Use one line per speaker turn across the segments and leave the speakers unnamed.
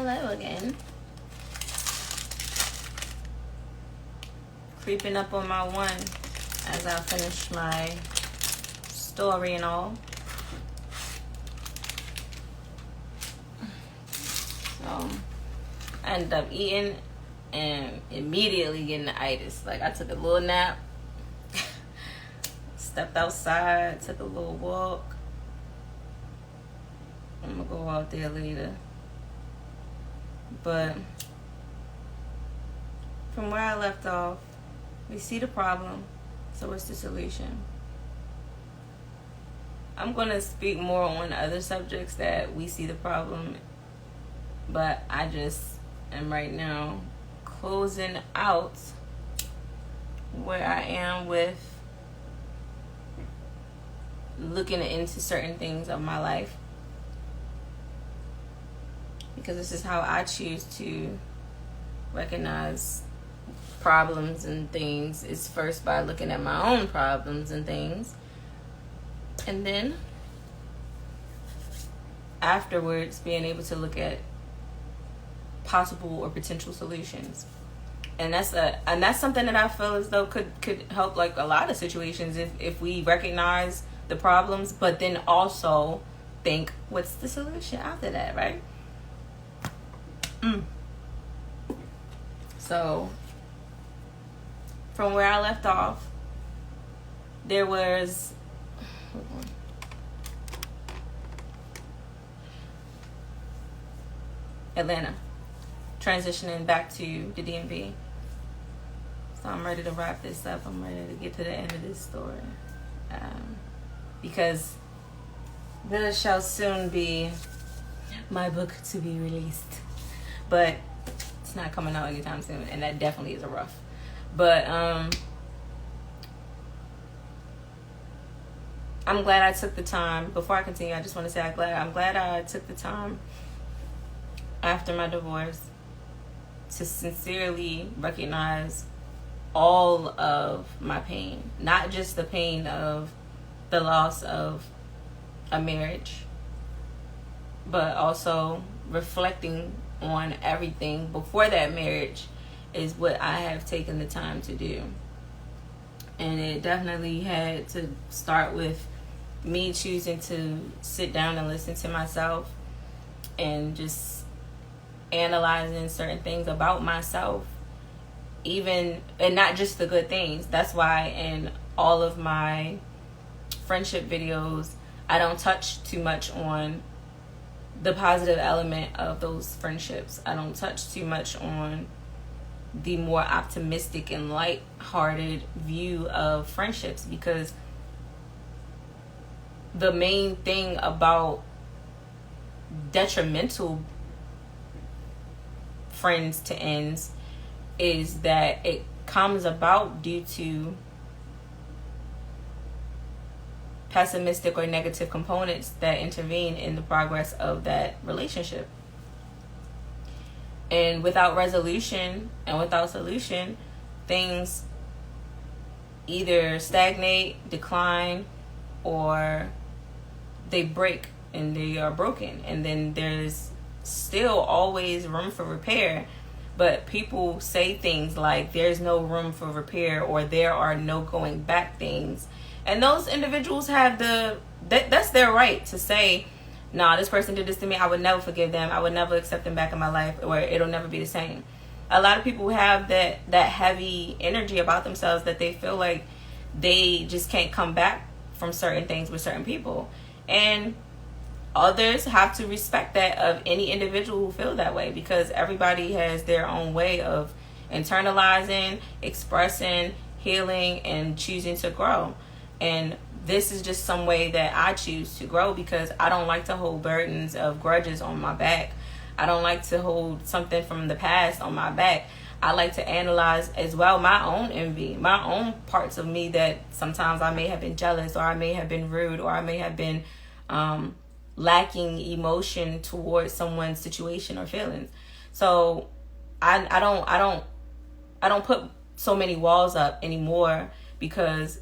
Hello again. Creeping up on my one as I finish my story and all. So I ended up eating and immediately getting the itis. Like, I took a little nap, stepped outside, took a little walk. I'm gonna go out there later. But from where I left off, we see the problem, so what's the solution? I'm going to speak more on other subjects that we see the problem, but I just am right now closing out where I am with looking into certain things of my life, because this is how I choose to recognize problems and things, is first by looking at my own problems and things, and then afterwards being able to look at possible or potential solutions. And that's something that I feel as though could help like a lot of situations if we recognize the problems, but then also think, what's the solution after that, right? So from where I left off, there was Atlanta, transitioning back to the DMV. So I'm ready to wrap this up. I'm ready to get to the end of this story, because there shall soon be my book to be released, but it's not coming out anytime soon, and that definitely is a rough. But I'm glad I took the time. Before I continue, I just want to say I'm glad I took the time after my divorce to sincerely recognize all of my pain, not just the pain of the loss of a marriage, but also reflecting on everything before that marriage is what I have taken the time to do. And it definitely had to start with me choosing to sit down and listen to myself and just analyzing certain things about myself, and not just the good things. That's why in all of my friendship videos, I don't touch too much on the positive element of those friendships. I don't touch too much on the more optimistic and light-hearted view of friendships, because the main thing about detrimental friends to ends is that it comes about due to pessimistic or negative components that intervene in the progress of that relationship. And without resolution and without solution, things either stagnate, decline, or they break and they are broken. And then there's still always room for repair. But people say things like there's no room for repair or there are no going back things. And those individuals have that's their right to say, nah, this person did this to me, I would never forgive them, I would never accept them back in my life, or it'll never be the same. A lot of people have that heavy energy about themselves that they feel like they just can't come back from certain things with certain people. And others have to respect that of any individual who feel that way, because everybody has their own way of internalizing, expressing, healing, and choosing to grow. And this is just some way that I choose to grow, because I don't like to hold burdens of grudges on my back. I don't like to hold something from the past on my back. I like to analyze as well my own envy, my own parts of me that sometimes I may have been jealous, or I may have been rude, or I may have been lacking emotion towards someone's situation or feelings. So I don't put so many walls up anymore, because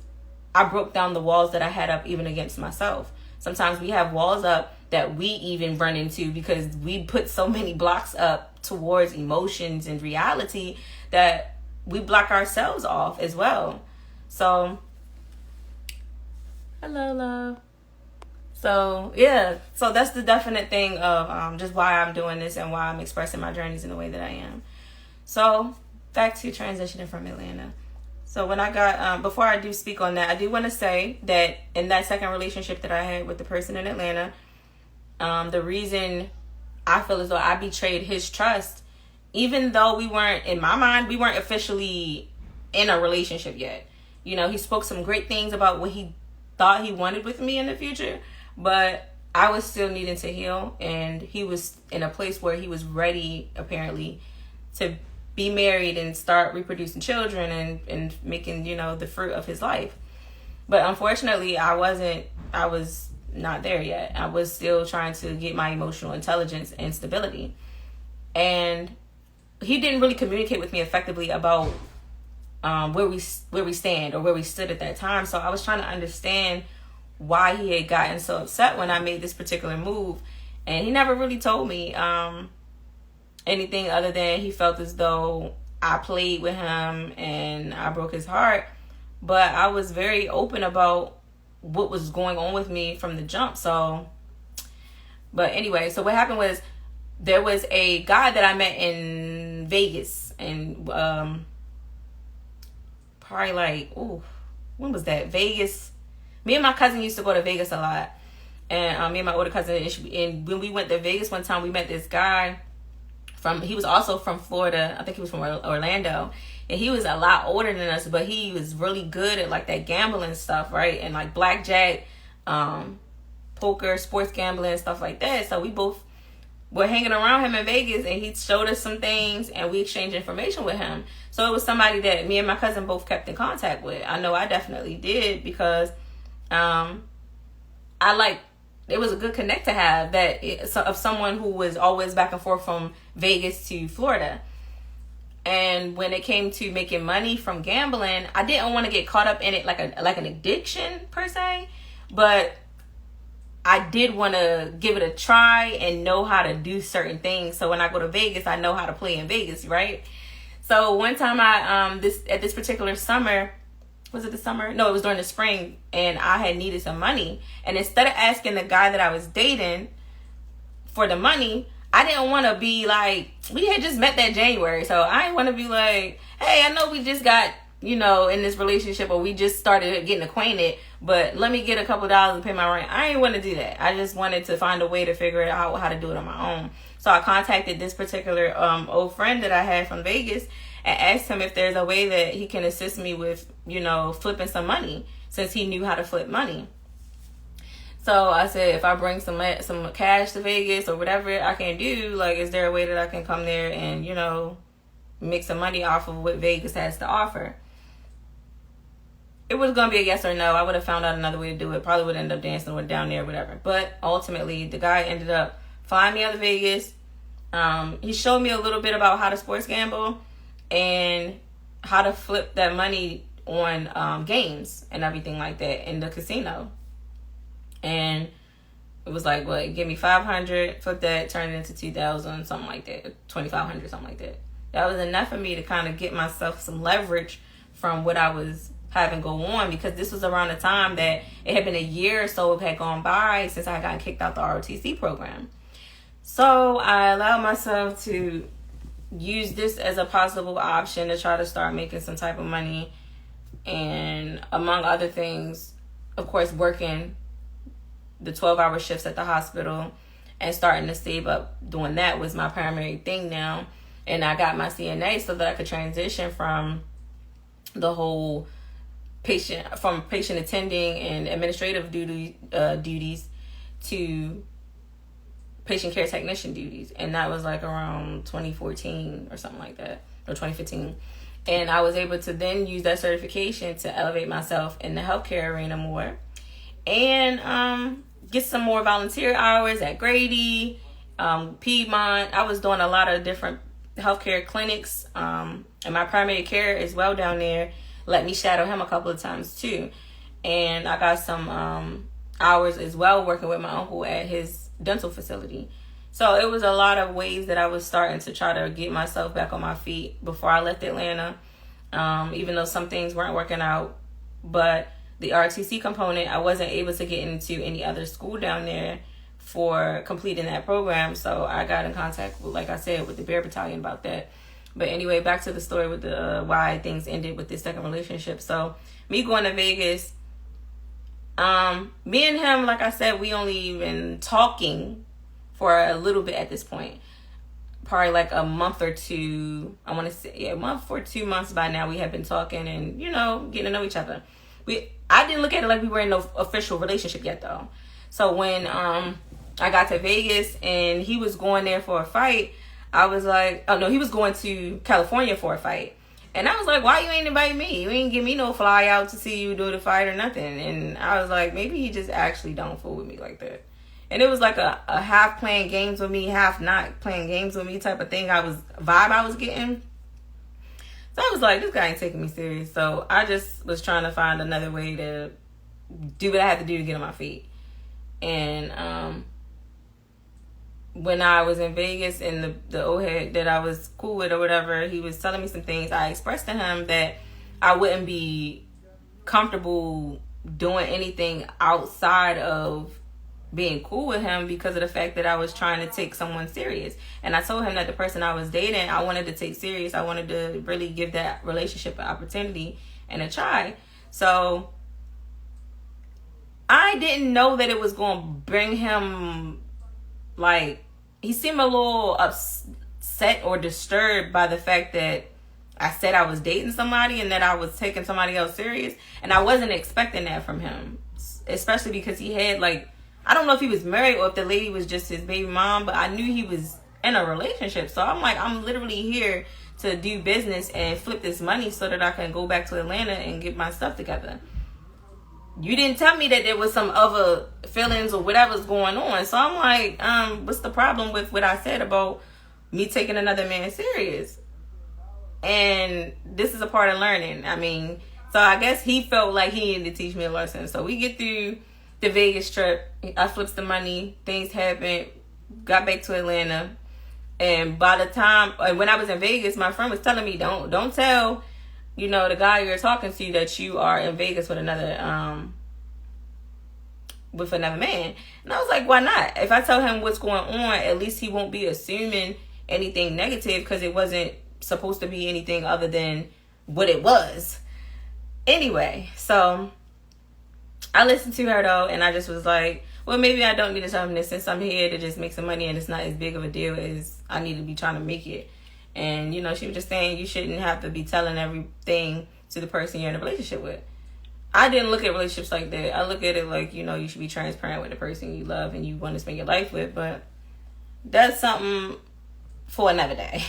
I broke down the walls that I had up even against myself. Sometimes we have walls up that we even run into, because we put so many blocks up towards emotions and reality that we block ourselves off as well. So, hello, love. So, yeah. So that's the definite thing of just why I'm doing this and why I'm expressing my journeys in the way that I am. So, back to transitioning from Atlanta. So when I got, before I do speak on that, I do want to say that in that second relationship that I had with the person in Atlanta, the reason I feel as though I betrayed his trust, even though we weren't, in my mind, we weren't officially in a relationship yet. You know, he spoke some great things about what he thought he wanted with me in the future, but I was still needing to heal, and he was in a place where he was ready, apparently, to be married and start reproducing children and making, you know, the fruit of his life. But unfortunately, I was not there yet. I was still trying to get my emotional intelligence and stability. And he didn't really communicate with me effectively about where we stand or where we stood at that time. So I was trying to understand why he had gotten so upset when I made this particular move. And he never really told me anything other than he felt as though I played with him and I broke his heart. But I was very open about what was going on with me from the jump. So, but anyway, so what happened was, there was a guy that I met in Vegas, and probably like, when was that? Vegas. Me and my cousin used to go to Vegas a lot. And me and my older cousin, and when we went to Vegas one time, we met this guy he was also from Florida. I think he was from Orlando. And he was a lot older than us, but he was really good at like that gambling stuff, right? And like blackjack, poker, sports gambling, stuff like that. So we both were hanging around him in Vegas, and he showed us some things, and we exchanged information with him. So it was somebody that me and my cousin both kept in contact with. I know I definitely did, because it was a good connect to have of someone who was always back and forth from Vegas to Florida. And when it came to making money from gambling, I didn't want to get caught up in it like an addiction per se, but I did want to give it a try and know how to do certain things. So when I go to Vegas, I know how to play in Vegas, right? So one time at this particular summer, was it the summer? No, it was during the spring, and I had needed some money. And instead of asking the guy that I was dating for the money, I didn't want to be like, we had just met that January, so I didn't want to be like, hey, I know we just got, you know, in this relationship, or we just started getting acquainted, but let me get a couple dollars to pay my rent. I didn't want to do that. I just wanted to find a way to figure out how to do it on my own. So I contacted this particular old friend that I had from Vegas and asked him if there's a way that he can assist me with, you know, flipping some money, since he knew how to flip money. So I said, if I bring some cash to Vegas or whatever I can do, like, is there a way that I can come there and, you know, make some money off of what Vegas has to offer? It was going to be a yes or no. I would have found out another way to do it. Probably would end up dancing with down there, whatever. But ultimately, the guy ended up flying me out to Vegas. He showed me a little bit about how to sports gamble and how to flip that money on games and everything like that in the casino. And it was like, what, give me $500, flip that, turn it into $2,000, something like that, $2,500, something like that. That was enough for me to kind of get myself some leverage from what I was having go on, because this was around the time that it had been a year or so had gone by since I got kicked out the ROTC program. So I allowed myself to use this as a possible option to try to start making some type of money, and among other things, of course, working the 12-hour shifts at the hospital and starting to save up doing that was my primary thing now. And I got my CNA so that I could transition from the whole patient attending and administrative duties to patient care technician duties. And that was like around 2014 or something like that, or 2015. And I was able to then use that certification to elevate myself in the healthcare arena more, and get some more volunteer hours at Grady, Piedmont. I was doing a lot of different healthcare clinics, and my primary care as well down there let me shadow him a couple of times too. And I got some hours as well working with my uncle at his dental facility. So it was a lot of ways that I was starting to try to get myself back on my feet before I left Atlanta. Even though some things weren't working out. But the RTC component, I wasn't able to get into any other school down there for completing that program. So I got in contact with, like I said, with the Bear Battalion about that. But anyway, back to the story with the why things ended with this second relationship. So me going to Vegas, me and him, like I said, we only been talking for a little bit at this point. Probably like a month or two. I want to say, a month or 2 months by now we have been talking and, getting to know each other. I didn't look at it like we were in no official relationship yet, though. So when I got to Vegas and he was going there for a fight, I was like, oh no, he was going to California for a fight. And I was like, why you ain't invite me? You ain't give me no fly out to see you do the fight or nothing. And I was like, maybe he just actually don't fool with me like that. And it was like a half playing games with me, half not playing games with me type of thing. I was getting. So I was like, this guy ain't taking me serious. So I just was trying to find another way to do what I had to do to get on my feet. And when I was in Vegas and the old head that I was cool with or whatever, he was telling me some things. I expressed to him that I wouldn't be comfortable doing anything outside of being cool with him because of the fact that I was trying to take someone serious. And I told him that the person I was dating, I wanted to take serious. I wanted to really give that relationship an opportunity and a try. So I didn't know that it was going to bring him, like, he seemed a little upset or disturbed by the fact that I said I was dating somebody and that I was taking somebody else serious. And I wasn't expecting that from him, especially because he had, like, I don't know if he was married or if the lady was just his baby mom, but I knew he was in a relationship. So I'm like, I'm literally here to do business and flip this money so that I can go back to Atlanta and get my stuff together. You didn't tell me that there was some other feelings or whatever's going on. So I'm like, what's the problem with what I said about me taking another man serious? And this is a part of learning. I mean, so I guess he felt like he needed to teach me a lesson. So we get through the Vegas trip. I flips the money. Things happened. Got back to Atlanta. And by the time, when I was in Vegas, my friend was telling me, don't tell, the guy you're talking to that you are in Vegas with another man. And I was like, why not? If I tell him what's going on, at least he won't be assuming anything negative because it wasn't supposed to be anything other than what it was. Anyway, so I listened to her though, and I just was like, well, maybe I don't need to tell him this since I'm here to just make some money and it's not as big of a deal as I need to be trying to make it. And, she was just saying you shouldn't have to be telling everything to the person you're in a relationship with. I didn't look at relationships like that. I look at it like, you should be transparent with the person you love and you want to spend your life with. But that's something for another day.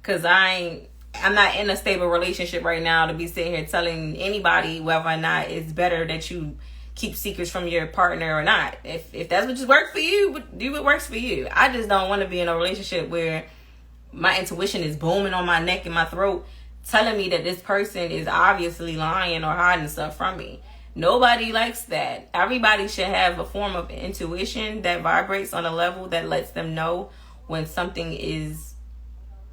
Because I'm not in a stable relationship right now to be sitting here telling anybody whether or not it's better that you keep secrets from your partner or not. If that's what just works for you, do what works for you. I just don't want to be in a relationship where my intuition is booming on my neck and my throat telling me that this person is obviously lying or hiding stuff from me. Nobody likes that. Everybody should have a form of intuition that vibrates on a level that lets them know when something is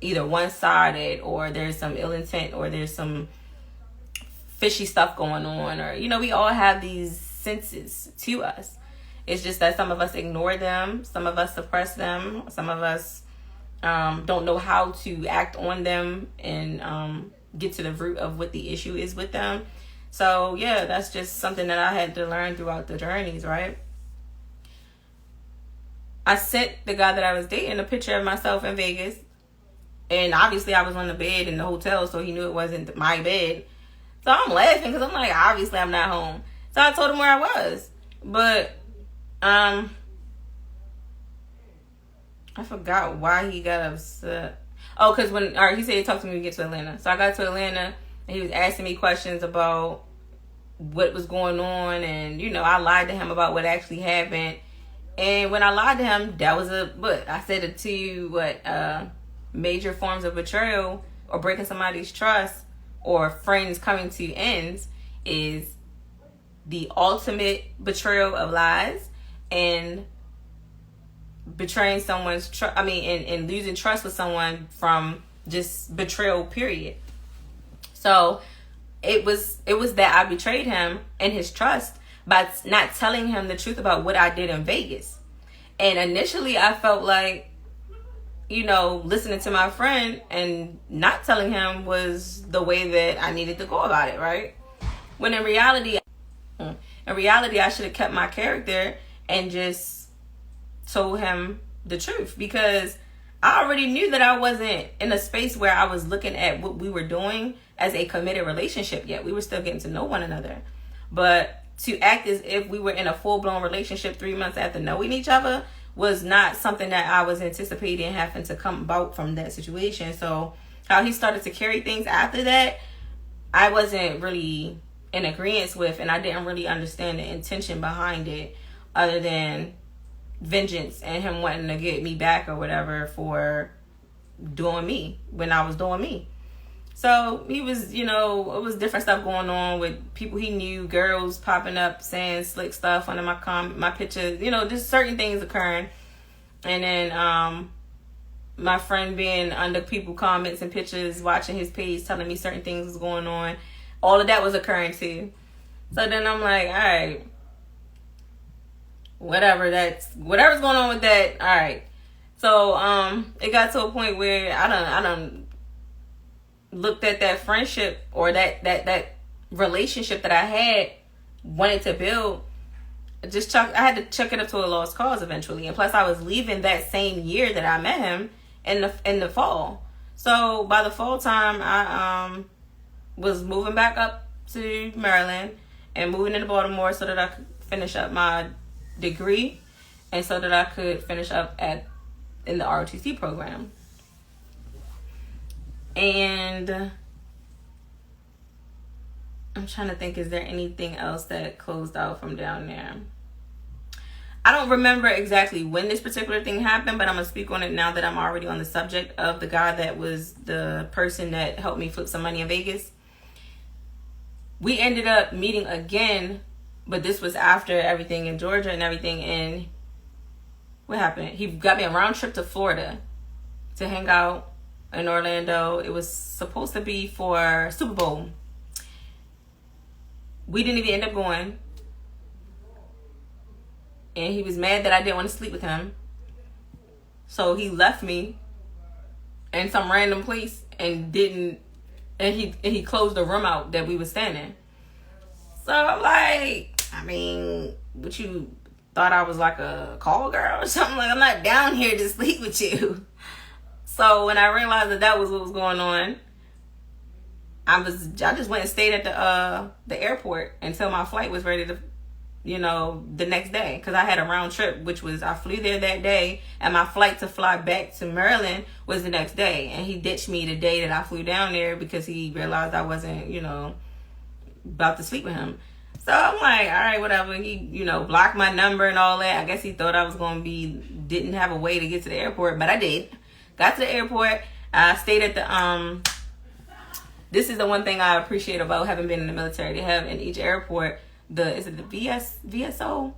either one-sided or there's some ill intent or there's some fishy stuff going on, or we all have these senses to us. It's just that some of us ignore them, some of us suppress them, some of us don't know how to act on them and get to the root of what the issue is with them. So yeah, that's just something that I had to learn throughout the journeys, right? I sent the guy that I was dating a picture of myself in Vegas. And obviously I was on the bed in the hotel, so he knew it wasn't my bed. So I'm laughing because I'm like, obviously I'm not home. So I told him where I was. But I forgot why he got upset. Oh, because he said he talked to me when we get to Atlanta. So I got to Atlanta and he was asking me questions about what was going on. And, I lied to him about what actually happened. And when I lied to him, that was I said it to you, major forms of betrayal or breaking somebody's trust or friends coming to ends is the ultimate betrayal of lies and betraying someone's trust. And losing trust with someone from just betrayal, period. So it was that I betrayed him and his trust by not telling him the truth about what I did in Vegas. And initially I felt like, listening to my friend and not telling him was the way that I needed to go about it, right? When in reality, I should have kept my character and just told him the truth, because I already knew that I wasn't in a space where I was looking at what we were doing as a committed relationship yet. We were still getting to know one another. But to act as if we were in a full-blown relationship 3 months after knowing each other was not something that I was anticipating having to come about from that situation. So how he started to carry things after that, I wasn't really in agreement with, and I didn't really understand the intention behind it, other than vengeance and him wanting to get me back or whatever for doing me when I was doing me. So he was, it was different stuff going on with people he knew, girls popping up saying slick stuff under my pictures, just certain things occurring. And then my friend being under people comments and pictures, watching his page, telling me certain things was going on. All of that was occurring too. So then I'm like, all right, whatever's going on with that, all right. So it got to a point where I done looked at that friendship or that relationship that I had wanted to build. I had to chuck it up to a lost cause eventually. And plus I was leaving that same year that I met him in the fall. So by the fall time, I was moving back up to Maryland and moving into Baltimore so that I could finish up my degree and so that I could finish up in the ROTC program. And I'm trying to think, is there anything else that closed out from down there? I don't remember exactly when this particular thing happened, but I'm going to speak on it now that I'm already on the subject of the guy that was the person that helped me flip some money in Vegas. We ended up meeting again, but this was after everything in Georgia and everything. And what happened? He got me a round trip to Florida to hang out in Orlando. It was supposed to be for Super Bowl. We didn't even end up going. And he was mad that I didn't want to sleep with him. So he left me in some random place and he closed the room out that we were staying in. So I'm like, what, you thought I was like a call girl or something? Like, I'm not down here to sleep with you. So when I realized that was what was going on, I just went and stayed at the airport until my flight was ready to, the next day. Because I had a round trip, which was, I flew there that day, and my flight to fly back to Maryland was the next day. And he ditched me the day that I flew down there because he realized I wasn't, about to sleep with him. So I'm like, all right, whatever. He, blocked my number and all that. I guess he thought I was going to didn't have a way to get to the airport, but I did. Got to the airport. I stayed at this is the one thing I appreciate about having been in the military. They have in each airport, is it the VSO?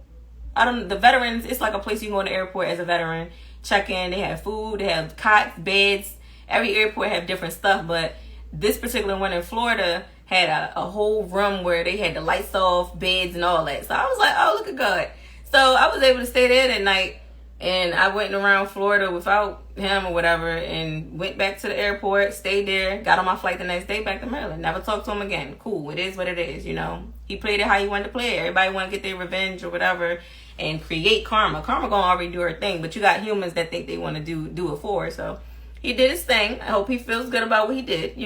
The veterans, it's like a place you can go in the airport as a veteran. Check in, they have food, they have cots, beds. Every airport have different stuff, but this particular one in Florida had a whole room where they had the lights off, beds and all that. So I was like, oh, look at God. So I was able to stay there that night. And I went around Florida without him or whatever and went back to the airport, stayed there, got on my flight the next day back to Maryland. Never talked to him again. Cool. It is what it is, He played it how he wanted to play it. Everybody want to get their revenge or whatever and create karma. Karma gonna already do her thing, but you got humans that think they want to do it for her. So he did his thing. I hope he feels good about what he did,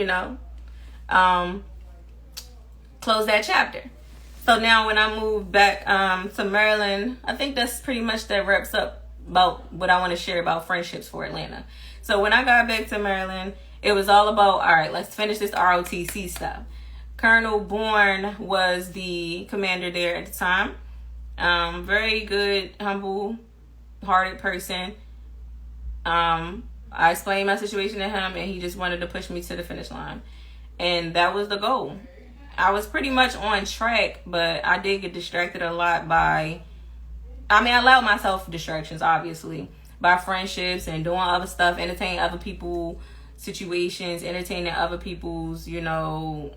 Close that chapter. So now when I moved back to Maryland, I think that's pretty much that wraps up about what I want to share about friendships for Atlanta. So when I got back to Maryland, it was all about, all right, let's finish this ROTC stuff. Colonel Bourne was the commander there at the time. Very good, humble-hearted person. I explained my situation to him, and he just wanted to push me to the finish line. And that was the goal. I was pretty much on track, but I did get distracted a lot by... I allowed myself distractions, obviously. by friendships and doing other stuff, entertaining other people situations, entertaining other people's, you know,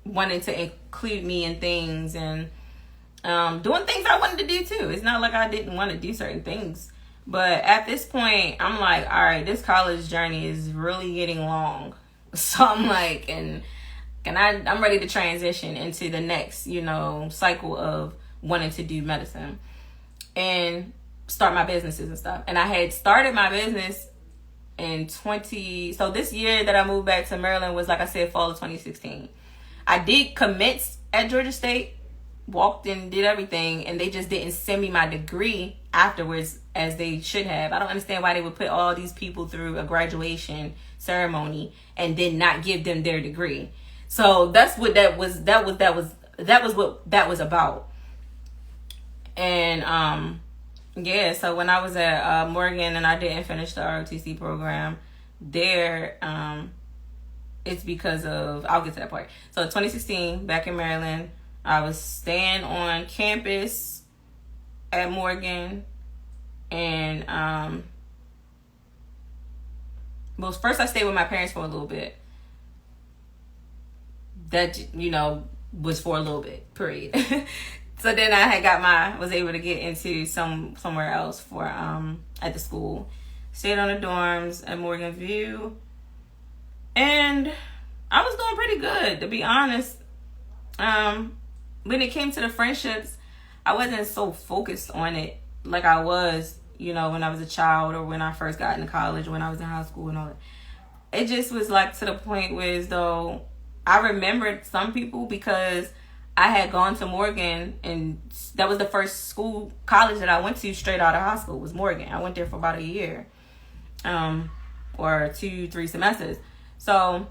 wanting to include me in things, and doing things I wanted to do too. It's not like I didn't want to do certain things. But at this point, I'm like, all right, this college journey is really getting long. So I'm like, I'm ready to transition into the next, you know, cycle of wanting to do medicine and start my businesses and stuff. And I had started my business in so this year that I moved back to Maryland was, like I said, fall of 2016. I did commence at Georgia State, walked and did everything, and they just didn't send me my degree afterwards as they should have. I don't understand why they would put all these people through a graduation ceremony and then not give them their degree. So that's what that was what that was about. And yeah, so when I was at Morgan and I didn't finish the ROTC program there, it's because of, I'll get to that part. So 2016, back in Maryland, I was staying on campus at Morgan, and well, first I stayed with my parents for a little bit. That, you know, was for a little bit, period. So then I was able to get into somewhere else for at the school. Stayed on the dorms at Morgan View, and I was doing pretty good, to be honest. When it came to the friendships, I wasn't so focused on it like I was, you know, when I was a child or when I first got into college, when I was in high school and all that. It just was like to the point where, as though I remembered some people because I had gone to Morgan, and that was the first college that I went to straight out of high school, was Morgan. I went there for about a year, or 2-3 semesters. So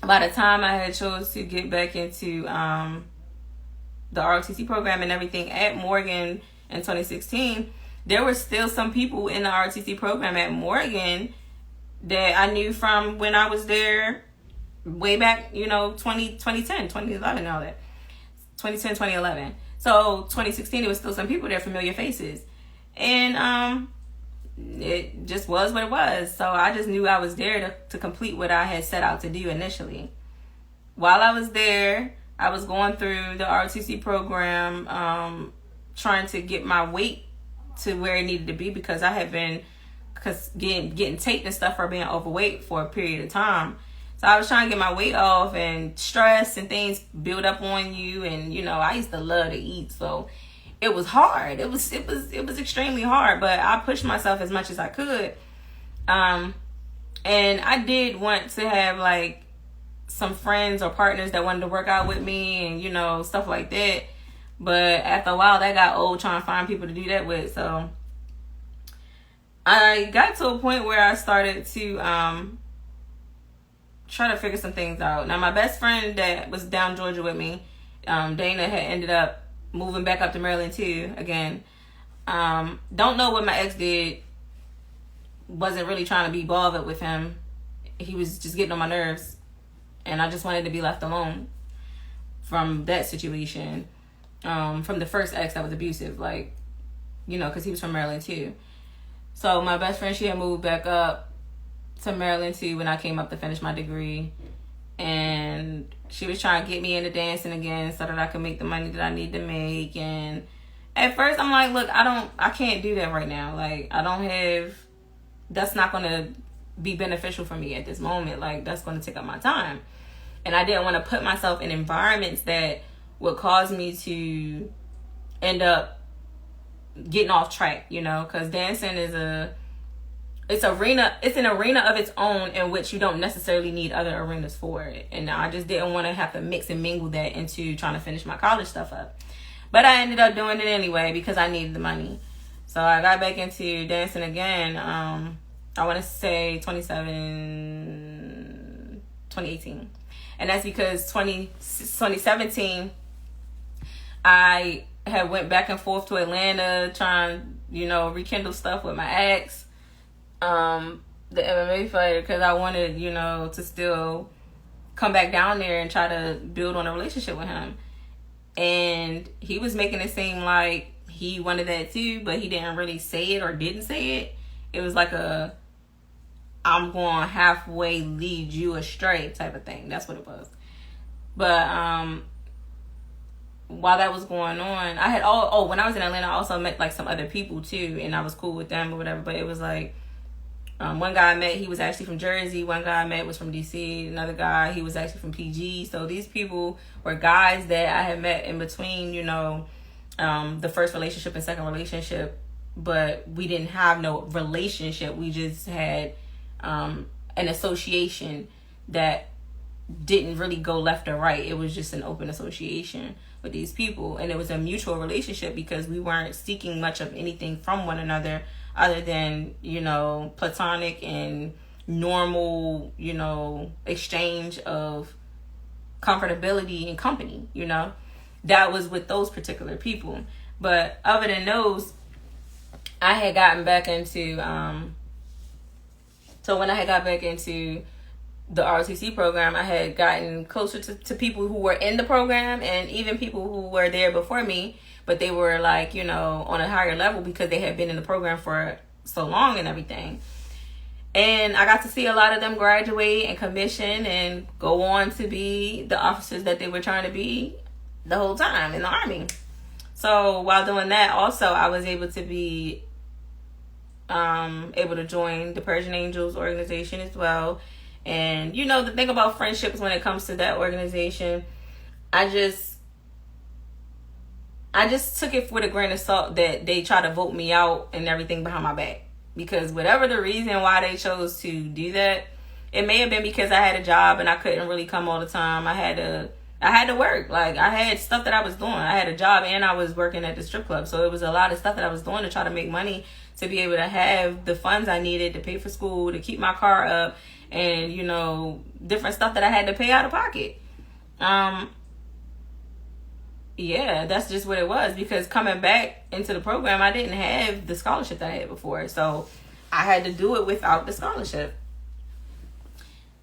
by the time I had chose to get back into the ROTC program and everything at Morgan in 2016, there were still some people in the ROTC program at Morgan that I knew from when I was there way back, you know, 2010, 2011, all that. 2010, 2011. So 2016, there was still some people there, familiar faces. And it just was what it was. So I just knew I was there to complete what I had set out to do initially. While I was there, I was going through the ROTC program, trying to get my weight to where it needed to be, because I had been getting taped and stuff for being overweight for a period of time. So I was trying to get my weight off, and stress and things build up on you. And, you know, I used to love to eat, so it was hard. It was extremely hard, but I pushed myself as much as I could. And I did want to have like some friends or partners that wanted to work out with me and, you know, stuff like that. But after a while, that got old trying to find people to do that with. So I got to a point where I started to try to figure some things out. Now, my best friend that was down Georgia with me, Dana, had ended up moving back up to Maryland too, again. Don't know what my ex did. Wasn't really trying to be bothered with him. He was just getting on my nerves, and I just wanted to be left alone from that situation. From the first ex that was abusive, like, you know, because he was from Maryland too. So my best friend, she had moved back up to Maryland too when I came up to finish my degree, and she was trying to get me into dancing again so that I could make the money that I need to make. And at first I'm like, look, I can't do that right now. Like, that's not going to be beneficial for me at this moment. Like, that's going to take up my time. And I didn't want to put myself in environments that would cause me to end up getting off track, you know, because dancing is it's an arena of its own in which you don't necessarily need other arenas for it. And I just didn't want to have to mix and mingle that into trying to finish my college stuff up. But I ended up doing it anyway because I needed the money. So I got back into dancing again. I want to say 2018. And that's because 2017, I had went back and forth to Atlanta trying, you know, rekindle stuff with my ex, the MMA fighter, because I wanted, you know, to still come back down there and try to build on a relationship with him. And he was making it seem like he wanted that too, but he didn't really say it or didn't say it. It was like a, I'm going halfway lead you astray type of thing. That's what it was. But while that was going on, I had when I was in Atlanta, I also met like some other people too, and I was cool with them or whatever. But it was like, one guy I met, he was actually from Jersey. One guy I met was from DC. Another guy, he was actually from PG. So these people were guys that I had met in between, you know, the first relationship and second relationship. But we didn't have no relationship. We just had an association that didn't really go left or right. It was just an open association with these people. And it was a mutual relationship because we weren't seeking much of anything from one another other than, you know, platonic and normal, you know, exchange of comfortability and company, you know. That was with those particular people. But other than those, I had gotten back into, so when I had got back into the ROTC program, I had gotten closer to people who were in the program and even people who were there before me, but they were like, you know, on a higher level because they had been in the program for so long and everything. And I got to see a lot of them graduate and commission and go on to be the officers that they were trying to be the whole time in the Army. So while doing that, also, I was able to be able to join the Persian Angels organization as well. And, you know, the thing about friendships when it comes to that organization, I just took it with a grain of salt that they try to vote me out and everything behind my back. Because whatever the reason why they chose to do that, it may have been because I had a job and I couldn't really come all the time. I had to work. Like, I had stuff that I was doing. I had a job and I was working at the strip club. So it was a lot of stuff that I was doing to try to make money to be able to have the funds I needed to pay for school, to keep my car up, and, you know, different stuff that I had to pay out of pocket. Yeah, that's just what it was. Because coming back into the program, I didn't have the scholarship that I had before. So I had to do it without the scholarship.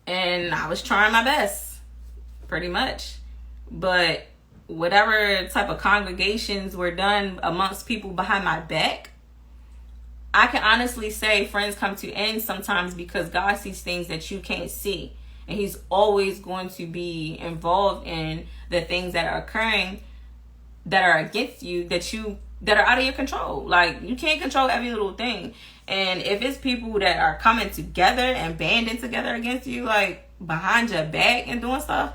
And I was trying my best, pretty much. But whatever type of congregations were done amongst people behind my back, I can honestly say friends come to end sometimes because God sees things that you can't see. And he's always going to be involved in the things that are occurring that are against you, that are out of your control. Like, you can't control every little thing. And if it's people that are coming together and banding together against you, like behind your back and doing stuff,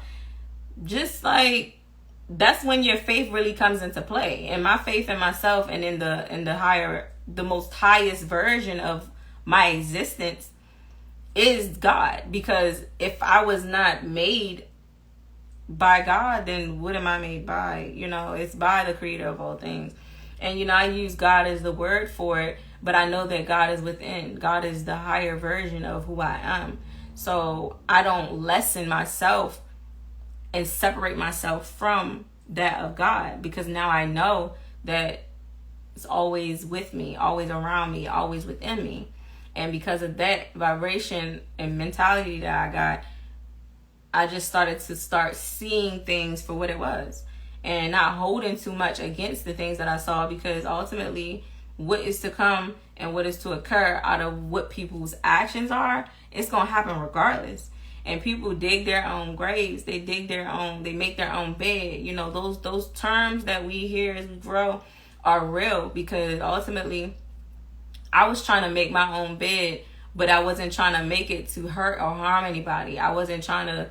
just like, that's when your faith really comes into play. And my faith in myself and in the most highest version of my existence is God. Because if I was not made by God, then what am I made by? You know, it's by the creator of all things. And, you know, I use God as the word for it, but I know that God is within. God is the higher version of who I am. So I don't lessen myself and separate myself from that of God, because now I know that it's always with me, always around me, always within me. And because of that vibration and mentality that I got, I just started to seeing things for what it was and not holding too much against the things that I saw, because ultimately what is to come and what is to occur out of what people's actions are, it's going to happen regardless. And people dig their own graves. They make their own bed. You know, those terms that we hear as we grow are real, because ultimately I was trying to make my own bed, but I wasn't trying to make it to hurt or harm anybody. I wasn't trying to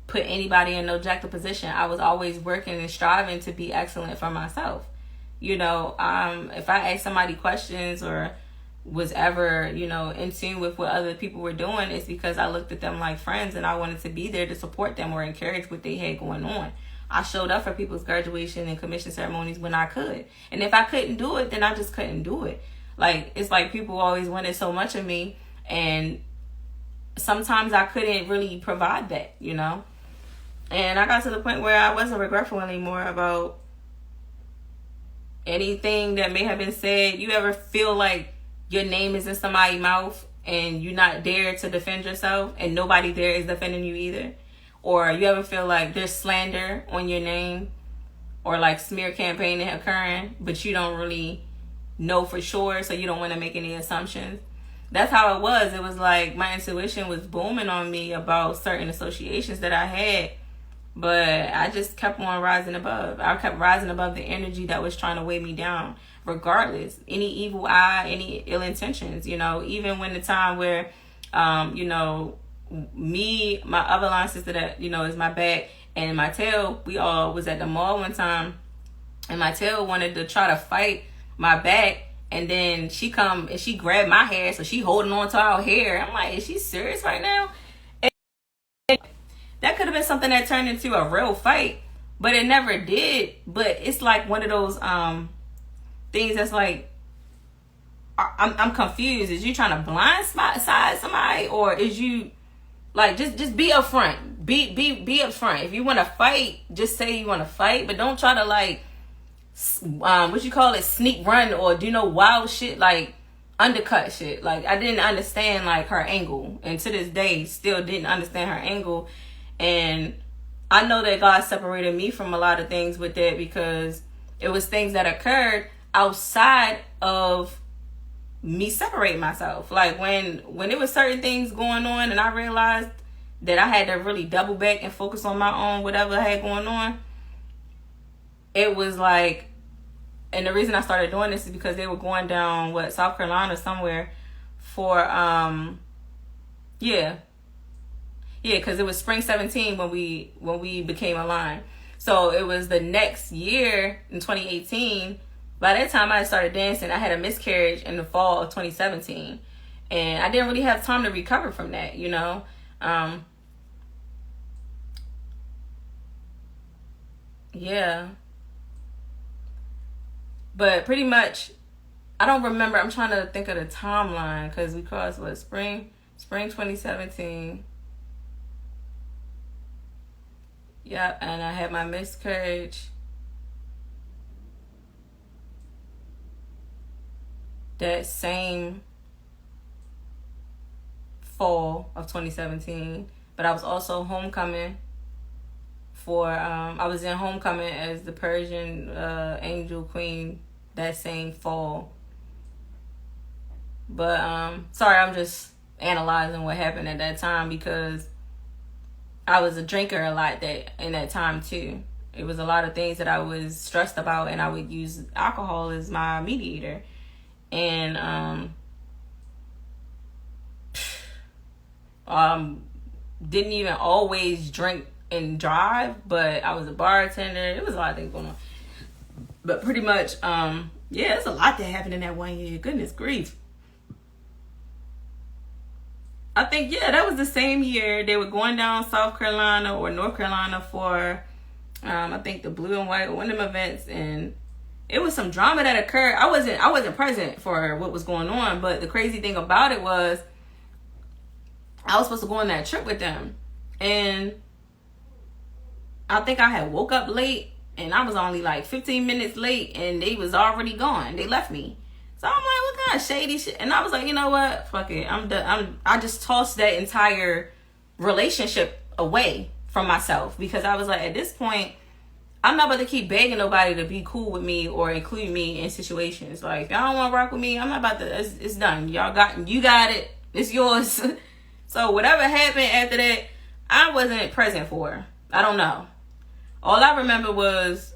put anybody in no juxtaposition. I was always working and striving to be excellent for myself. You know, if I asked somebody questions or was ever, you know, in tune with what other people were doing, it's because I looked at them like friends and I wanted to be there to support them or encourage what they had going on. I showed up for people's graduation and commission ceremonies when I could. And if I couldn't do it, then I just couldn't do it. Like, it's like people always wanted so much of me, and sometimes I couldn't really provide that, you know. And I got to the point where I wasn't regretful anymore about anything that may have been said. You ever feel like your name is in somebody's mouth and you're not there to defend yourself and nobody there is defending you either? Or you ever feel like there's slander on your name or like smear campaigning occurring, but you don't really know for sure, so you don't want to make any assumptions. That's how it was. It was like my intuition was booming on me about certain associations that I had, but I just kept on rising above. I kept rising above the energy that was trying to weigh me down, regardless. Any evil eye, any ill intentions, you know, even when the time where, you know, me, my other line sister that, you know, is my back, and my tail, we all was at the mall one time, and my tail wanted to try to fight my back, and then she come and she grabbed my hair, so she holding on to our hair. I'm like, is she serious right now? And that could have been something that turned into a real fight, but it never did. But it's like one of those things that's like, I'm confused. Is you trying to blindside somebody, or is you like just be upfront? Be upfront. If you want to fight, just say you want to fight, but don't try to like what you call it, sneak run or do no wild shit, like undercut shit. Like, I didn't understand like her angle, and to this day still didn't understand her angle. And I know that God separated me from a lot of things with that, because it was things that occurred outside of me separating myself. Like when it was certain things going on, and I realized that I had to really double back and focus on my own whatever I had going on. It was like, and the reason I started doing this is because they were going down South Carolina somewhere for because it was spring 17 when we became aligned. So it was the next year in 2018. By that time I started dancing. I had a miscarriage in the fall of 2017, and I didn't really have time to recover from that, you know. Yeah. But pretty much, I don't remember. I'm trying to think of the timeline, because we crossed spring 2017. Yep, and I had my miscarriage that same fall of 2017. But I was also homecoming for I was in homecoming as the Persian angel queen that same fall. But sorry, I'm just analyzing what happened at that time, because I was a drinker a lot in that time too. It was a lot of things that I was stressed about, and I would use alcohol as my mediator. And didn't even always drink and drive, but I was a bartender. It was a lot of things going on. But pretty much, there's a lot that happened in that 1 year. Goodness grief. I think, that was the same year they were going down South Carolina or North Carolina for, I think, the Blue and White, one of them events, and it was some drama that occurred. I wasn't present for what was going on, but the crazy thing about it was I was supposed to go on that trip with them, and I think I had woke up late, and I was only like 15 minutes late, and they was already gone. They left me. So I'm like, what kind of shady shit? And I was like, you know what? Fuck it. I'm done. I just tossed that entire relationship away from myself, because I was like, at this point, I'm not about to keep begging nobody to be cool with me or include me in situations. Like, if y'all don't want to rock with me, I'm not about to. It's done. You got it. It's yours. So whatever happened after that, I wasn't present for. I don't know. All I remember was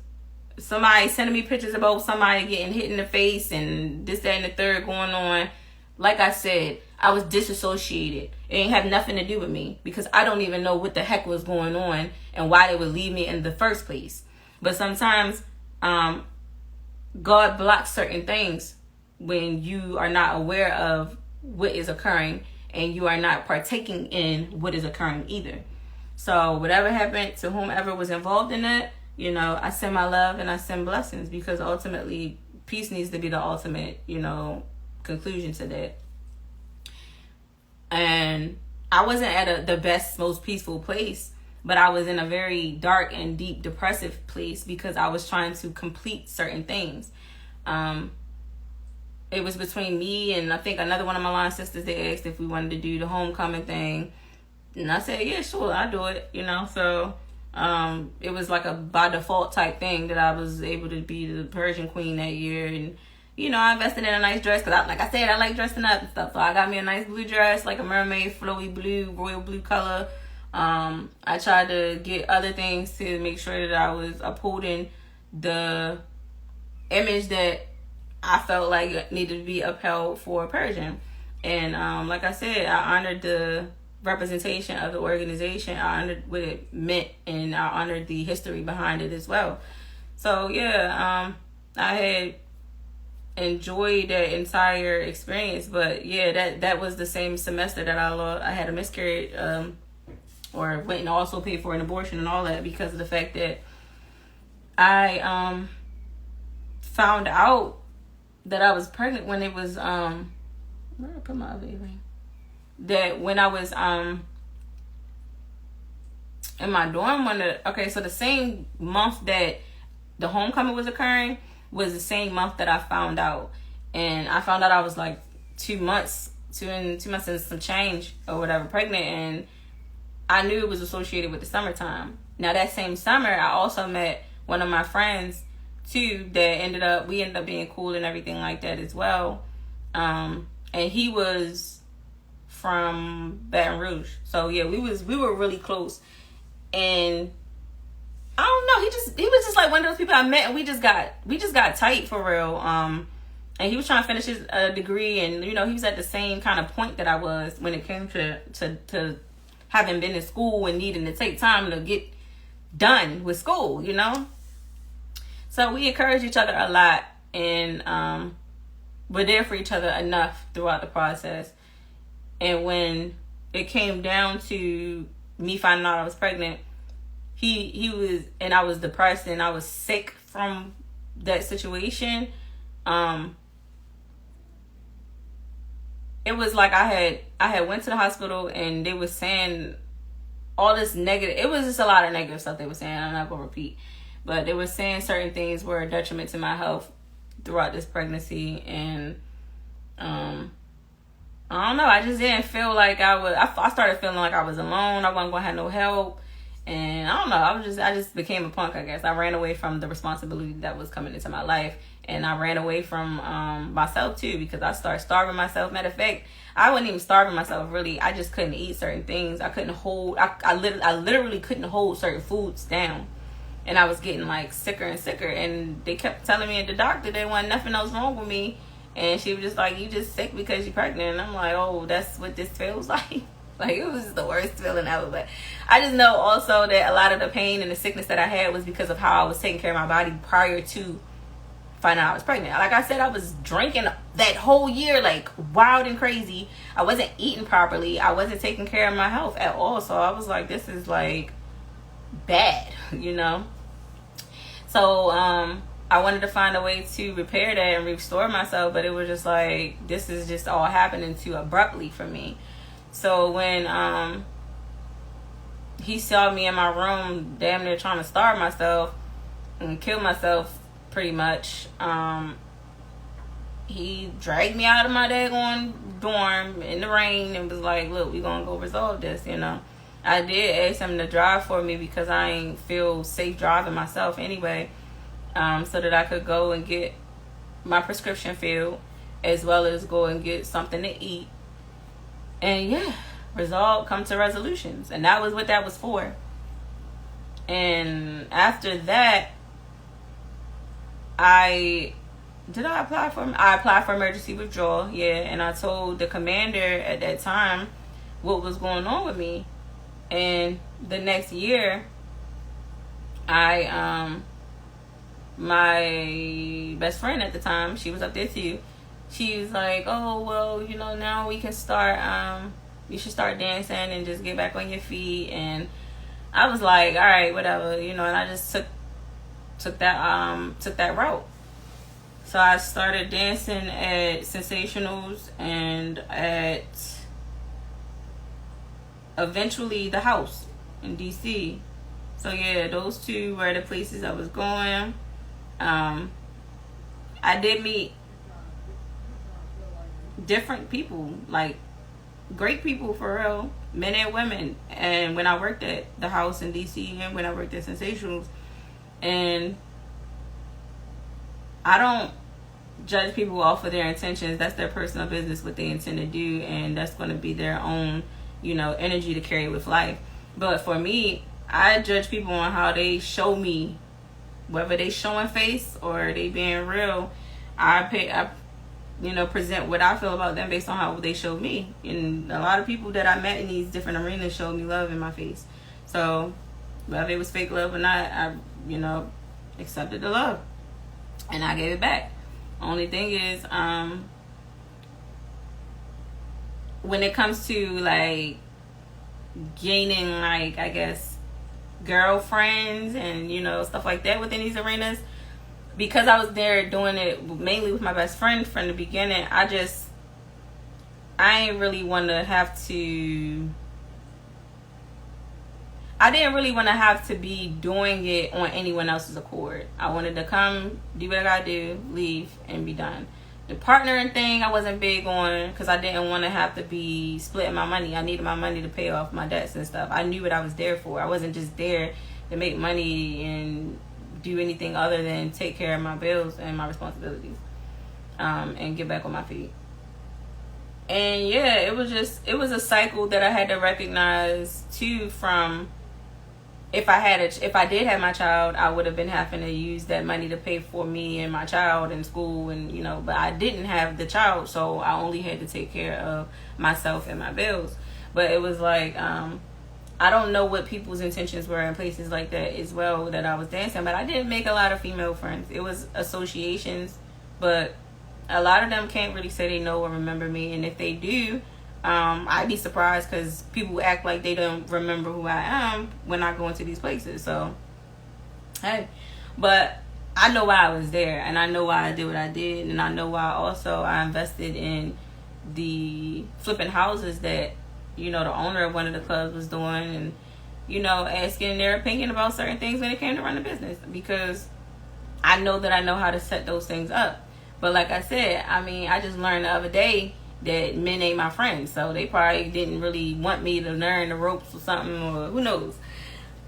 somebody sending me pictures about somebody getting hit in the face and this, that, and the third going on. Like I said, I was disassociated. It ain't have nothing to do with me, because I don't even know what the heck was going on and why they would leave me in the first place. But sometimes God blocks certain things when you are not aware of what is occurring, and you are not partaking in what is occurring either. So whatever happened to whomever was involved in that, you know, I send my love and I send blessings, because ultimately peace needs to be the ultimate, you know, conclusion to that. And I wasn't at the best, most peaceful place, but I was in a very dark and deep depressive place, because I was trying to complete certain things. It was between me and I think another one of my line sisters. They asked if we wanted to do the homecoming thing, and I said, yeah, sure, I'll do it, you know. So It was like a by default type thing that I was able to be the Persian queen that year. And I invested in a nice dress because, like I said, I like dressing up and stuff. So I got me a nice blue dress, like a mermaid, flowy blue, royal blue color. I tried to get other things to make sure that I was upholding the image that I felt like needed to be upheld for Persian. And like I said, I honored the representation of the organization. I honored what it meant, and I honored the history behind it as well. So yeah, I had enjoyed that entire experience. But yeah, that was the same semester that I had a miscarriage, or went and also paid for an abortion and all that, because of the fact that I found out that I was pregnant when it was where did I put my other earring? That when I was in my dorm so the same month that the homecoming was occurring was the same month that I found out. And I found out I was like 2 months and some change or whatever pregnant, and I knew it was associated with the summertime. Now that same summer I also met one of my friends too that we ended up being cool and everything like that as well. And he was from Baton Rouge. So yeah, we were really close. And I don't know, he was just like one of those people I met, and we just got tight for real. And he was trying to finish his degree, and he was at the same kind of point that I was when it came to having been in school and needing to take time to get done with school, So we encouraged each other a lot, and we're there for each other enough throughout the process. And when it came down to me finding out I was pregnant, he was, and I was depressed and I was sick from that situation. It was like I had went to the hospital, and they were saying all this negative. It was just a lot of negative stuff they were saying. I'm not gonna repeat, but they were saying certain things were a detriment to my health throughout this pregnancy. And I don't know, I just didn't feel like I started feeling like I was alone. I wasn't gonna have no help. And I don't know, I just became a punk, I guess. I ran away from the responsibility that was coming into my life. And I ran away from myself too, because I started starving myself. Matter of fact, I wasn't even starving myself really. I just couldn't eat certain things. I couldn't hold, I literally couldn't hold certain foods down. And I was getting like sicker and sicker. And they kept telling me at the doctor there wasn't nothing else wrong with me. And she was just like, you just sick because you're pregnant. And I'm like, oh, that's what this feels like. Like, it was the worst feeling ever. But I just know also that a lot of the pain and the sickness that I had was because of how I was taking care of my body prior to finding out I was pregnant. Like I said, I was drinking that whole year like wild and crazy. I wasn't eating properly. I wasn't taking care of my health at all. So I was like, this is like bad, So I wanted to find a way to repair that and restore myself, but it was just like, this is just all happening too abruptly for me. So when he saw me in my room damn near trying to starve myself and kill myself pretty much, he dragged me out of my daggone dorm in the rain and was like, look, we gonna go resolve this. I did ask him to drive for me because I ain't feel safe driving myself anyway, so that I could go and get my prescription filled, as well as go and get something to eat. And yeah, come to resolutions. And that was what that was for. And after that, I applied for emergency withdrawal, yeah, and I told the commander at that time what was going on with me. And the next year, my best friend at the time, she was up there too. She was like, oh, well, now we can start, you should start dancing and just get back on your feet. And I was like, all right, whatever, and I just took that route. So I started dancing at Sensationals and at eventually the house in DC. So yeah, those two were the places I was going. I did meet different people, like great people for real, men and women. And when I worked at the house in DC and when I worked at Sensationals, and I don't judge people off of their intentions. That's their personal business, what they intend to do, and that's going to be their own, you know, energy to carry with life. But for me, I judge people on how they show me, whether they showing face or they being real. I you know, present what I feel about them based on how they showed me. And a lot of people that I met in these different arenas showed me love in my face. So whether it was fake love or not, I, you know, accepted the love and I gave it back. Only thing is, when it comes to like gaining, like, I guess, girlfriends and, you know, stuff like that within these arenas, because I was there doing it mainly with my best friend from the beginning, I ain't really want to have to, I didn't really want to have to be doing it on anyone else's accord. I wanted to come, do what I gotta do, leave, and be done. The partnering thing I wasn't big on because I didn't want to have to be splitting my money. I needed my money to pay off my debts and stuff. I knew what I was there for. I wasn't just there to make money and do anything other than take care of my bills and my responsibilities, and get back on my feet. And yeah, it was a cycle that I had to recognize too. From if I did have my child, I would have been having to use that money to pay for me and my child in school, and, you know, but I didn't have the child, so I only had to take care of myself and my bills. But it was like, I don't know what people's intentions were in places like that as well that I was dancing, but I didn't make a lot of female friends. It was associations, but a lot of them can't really say they know or remember me, and if they do, I'd be surprised because people act like they don't remember who I am when I go into these places. So, hey, but I know why I was there, and I know why I did what I did, and I know why also I invested in the flipping houses that, you know, the owner of one of the clubs was doing, and, you know, asking their opinion about certain things when it came to run the business, because I know that I know how to set those things up. But like I said, I mean, I just learned the other day that men ain't my friends, so they probably didn't really want me to learn the ropes or something, or who knows.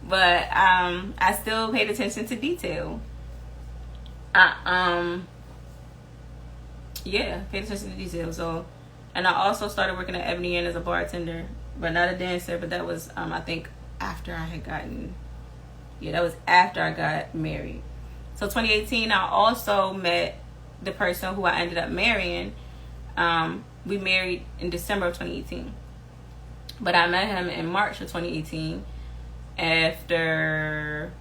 But I still paid attention to detail. Yeah, paid attention to detail. So, and I also started working at Ebony Inn as a bartender, but not a dancer. But that was I think after I had gotten, that was after I got married. So 2018, I also met the person who I ended up marrying. We married in December of 2018, but I met him in March of 2018 after,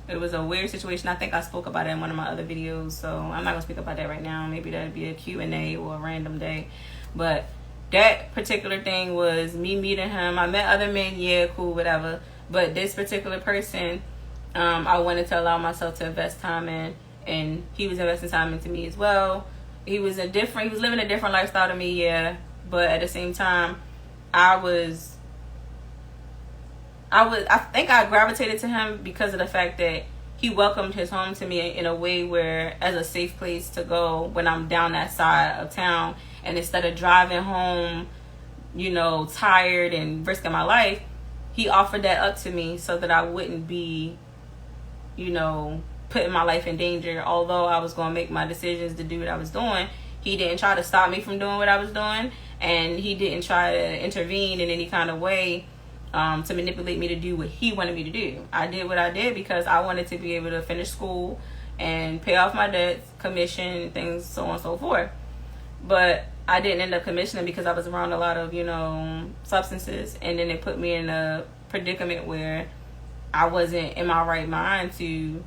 it was a weird situation. I think I spoke about it in one of my other videos, so I'm not gonna speak about that right now. Maybe that'd be a Q&A or a random day. But that particular thing was me meeting him. I met other men, yeah, cool, whatever, but this particular person, I wanted to allow myself to invest time in, and he was investing time into me as well. He was living a different lifestyle to me, yeah, but at the same time, I think I gravitated to him because of the fact that he welcomed his home to me in a way where, as a safe place to go when I'm down that side of town, and instead of driving home, you know, tired and risking my life, he offered that up to me so that I wouldn't be, you know, putting my life in danger. Although I was going to make my decisions to do what I was doing, he didn't try to stop me from doing what I was doing, and he didn't try to intervene in any kind of way to manipulate me to do what he wanted me to do. I did what I did because I wanted to be able to finish school and pay off my debts, commission, things, so on and so forth. But I didn't end up commissioning because I was around a lot of, you know, substances, and then it put me in a predicament where I wasn't in my right mind to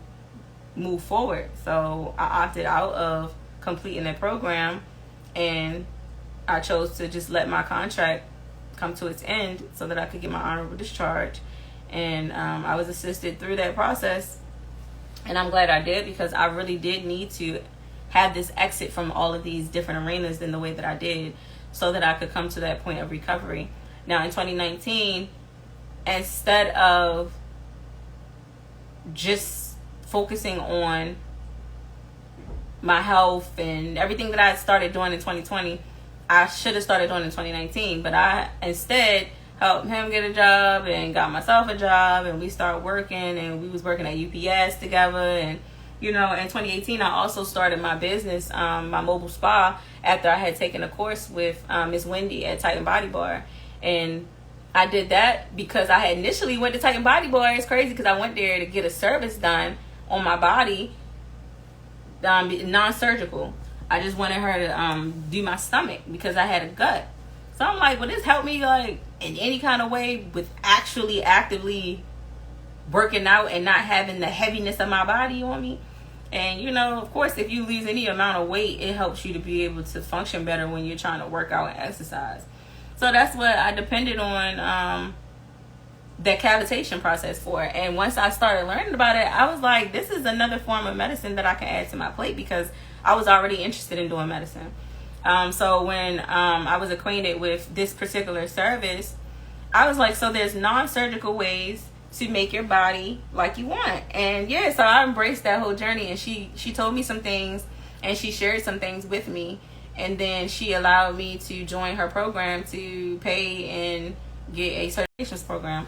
move forward. So I opted out of completing that program, and I chose to just let my contract come to its end so that I could get my honorable discharge. And I was assisted through that process, and I'm glad I did, because I really did need to have this exit from all of these different arenas in the way that I did, so that I could come to that point of recovery. Now in 2019, instead of just focusing on my health and everything that I started doing in 2020, I should have started doing in 2019, but I instead helped him get a job and got myself a job, and we started working, and we was working at UPS together. And you know, in 2018 I also started my business, my mobile spa, after I had taken a course with Miss Wendy at Titan Body Bar. And I did that because I had initially went to Titan Body Bar. It's crazy because I went there to get a service done on my body, non-surgical. I just wanted her to do my stomach because I had a gut. So I'm like, will this help me like in any kind of way with actually actively working out and not having the heaviness of my body on me? And you know, of course, if you lose any amount of weight, it helps you to be able to function better when you're trying to work out and exercise. So that's what I depended on that cavitation process for. And once I started learning about it, I was like, this is another form of medicine that I can add to my plate, because I was already interested in doing medicine. So when I was acquainted with this particular service, I was like, so there's non-surgical ways to make your body like you want. And yeah, so I embraced that whole journey, and she told me some things, and she shared some things with me, and then she allowed me to join her program to pay and get a certifications program.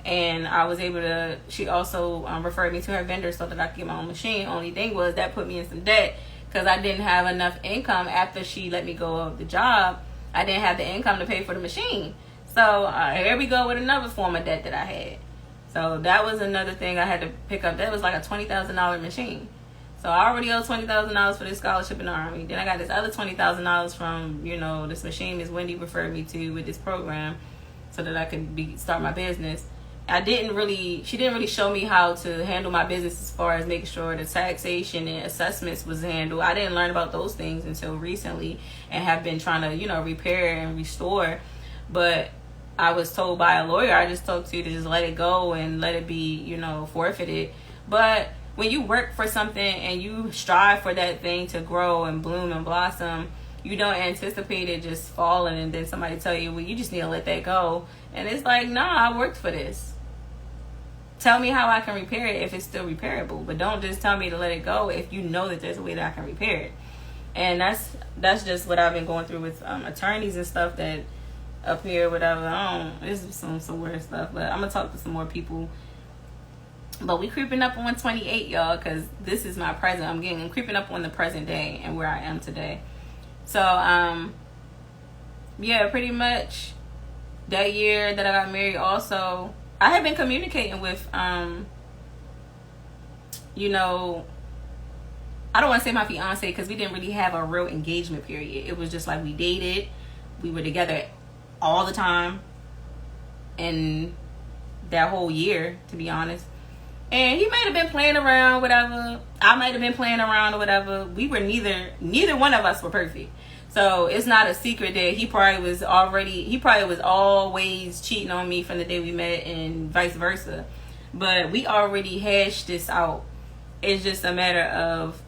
And I was able to, she also referred me to her vendor so that I could get my own machine. Only thing was that put me in some debt, because I didn't have enough income after she let me go of the job. I didn't have the income to pay for the machine. So here we go with another form of debt that I had. So that was another thing I had to pick up. That was like a $20,000 machine. So I already owe $20,000 for this scholarship in the Army. Then I got this other $20,000 from, you know, this machine Miss Wendy referred me to with this program so that I could start my business. She didn't really show me how to handle my business as far as making sure the taxation and assessments was handled. I didn't learn about those things until recently, and have been trying to, you know, repair and restore. But I was told by a lawyer I just talked to just let it go and let it be, you know, forfeited. But when you work for something and you strive for that thing to grow and bloom and blossom, you don't anticipate it just falling and then somebody tell you, well, you just need to let that go. And it's like, nah, I worked for this. Tell me how I can repair it if it's still repairable, but don't just tell me to let it go if you know that there's a way that I can repair it. And that's just what I've been going through with attorneys and stuff that up here, whatever. This is some weird stuff, but I'm gonna talk to some more people. But we creeping up on 28, y'all, because this is my present. I'm creeping up on the present day and where I am today. So yeah, pretty much that year that I got married, also I had been communicating with you know, I don't want to say my fiance, because we didn't really have a real engagement period. It was just like we dated, we were together all the time, and that whole year, to be honest. And he might have been playing around, whatever. I might have been playing around or whatever. We were neither one of us were perfect. So it's not a secret that he probably was always cheating on me from the day we met, and vice versa. But we already hashed this out. It's just a matter of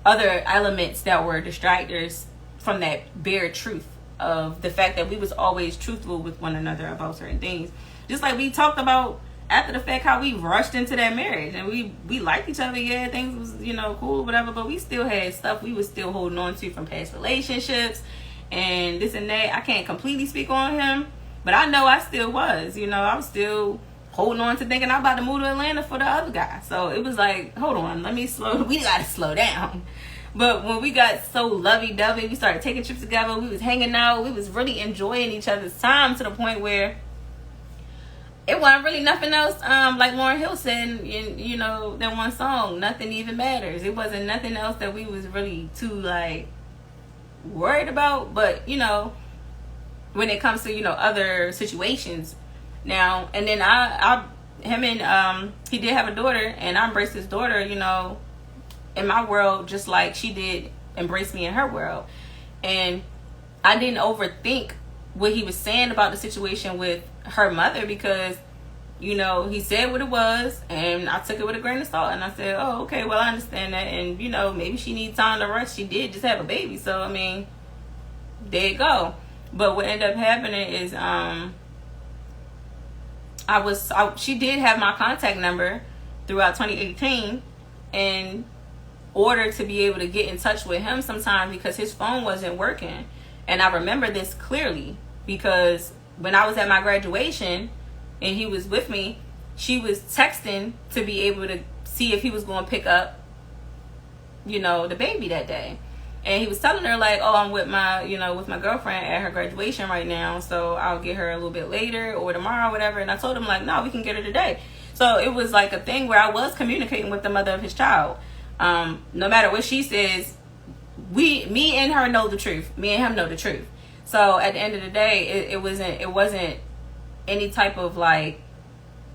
other elements that were distractors from that bare truth of the fact that we was always truthful with one another about certain things. Just like we talked about after the fact, how we rushed into that marriage, and we liked each other. Yeah, things was, you know, cool, whatever, but we still had stuff we was still holding on to from past relationships and this and that. I can't completely speak on him, but I know I still was, you know, I was still holding on to thinking I'm about to move to Atlanta for the other guy. So it was like, hold on, we gotta slow down. But when we got so lovey-dovey, we started taking trips together, we was hanging out, we was really enjoying each other's time, to the point where it wasn't really nothing else, like Lauryn Hill said in, you know, that one song, nothing even matters. It wasn't nothing else that we was really too, like, worried about. But, you know, when it comes to, you know, other situations now, and then he did have a daughter, and I embraced his daughter, you know, in my world, just like she did embrace me in her world. And I didn't overthink what he was saying about the situation with her mother, because, you know, he said what it was, and I took it with a grain of salt, and I said, oh, okay, well, I understand that, and, you know, maybe she needs time to rest. She did just have a baby, so, I mean, there you go. But what ended up happening is she did have my contact number throughout 2018 in order to be able to get in touch with him sometime, because his phone wasn't working. And I remember this clearly, because when I was at my graduation and he was with me, she was texting to be able to see if he was going to pick up, you know, the baby that day. And he was telling her like, oh, I'm with my, you know, with my girlfriend at her graduation right now, so I'll get her a little bit later or tomorrow or whatever. And I told him like, no, we can get her today. So it was like a thing where I was communicating with the mother of his child. No matter what she says, me and her know the truth. Me and him know the truth. So at the end of the day, it wasn't any type of like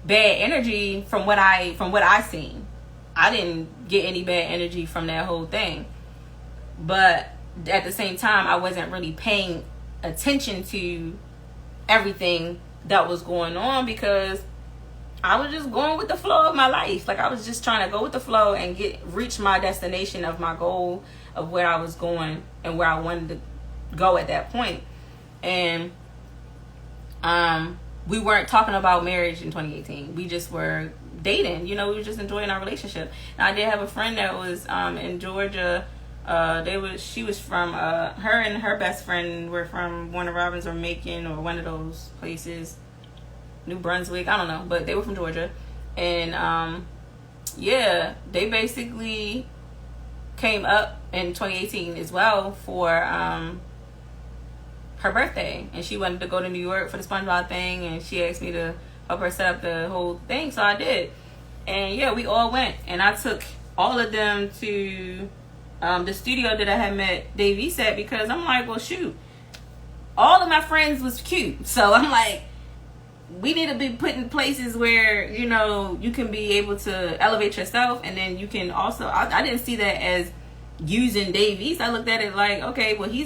bad energy from what I seen. I didn't get any bad energy from that whole thing. But at the same time, I wasn't really paying attention to everything that was going on because I was just going with the flow of my life. Like I was just trying to go with the flow and reach my destination of my goal of where I was going and where I wanted to go at that point. And we weren't talking about marriage in 2018. We just were dating. You know, we were just enjoying our relationship. And I did have a friend that was in Georgia. She was from her and her best friend were from Warner Robins or Macon or one of those places, New Brunswick, I don't know, but they were from Georgia. And yeah, they basically came up in 2018 as well for her birthday, and she wanted to go to New York for the SpongeBob thing, and she asked me to help her set up the whole thing, so I did. And yeah, we all went, and I took all of them to the studio that I had met Dave East at, because I'm like, well shoot, all of my friends was cute, so I'm like, we need to be put in places where, you know, you can be able to elevate yourself, and then you can also, I didn't see that as using Dave East. I looked at it like, okay, well he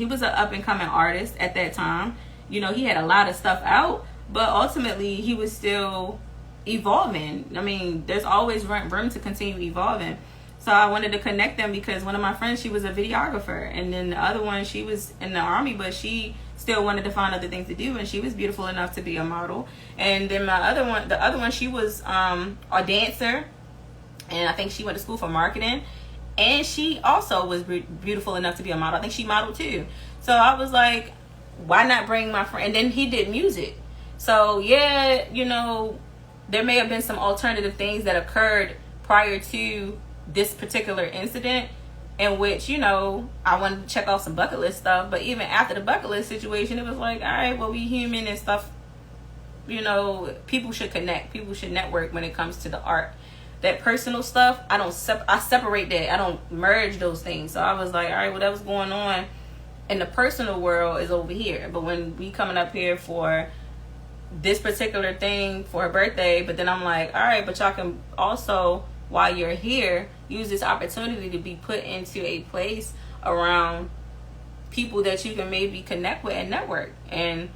was an up and coming artist at that time. You know, he had a lot of stuff out, but ultimately he was still evolving. I mean, there's always room to continue evolving. So I wanted to connect them because one of my friends, she was a videographer, and then the other one, she was in the Army, but she still wanted to find other things to do, and she was beautiful enough to be a model. And then the other one, she was a dancer, and I think she went to school for marketing, and she also was beautiful enough to be a model. I think she modeled too. So I was like, why not bring my friend? And then he did music. So yeah, you know, there may have been some alternative things that occurred prior to this particular incident, in which, you know, I wanted to check off some bucket list stuff. But even after the bucket list situation, it was like, all right, well, we human and stuff. You know, people should connect. People should network when it comes to the art. That personal stuff, I separate that. I don't merge those things. So I was like, all right, whatever's going on in the personal world is over here. But when we coming up here for this particular thing for her birthday, but then I'm like, all right, but y'all can also, while you're here, use this opportunity to be put into a place around people that you can maybe connect with and network. And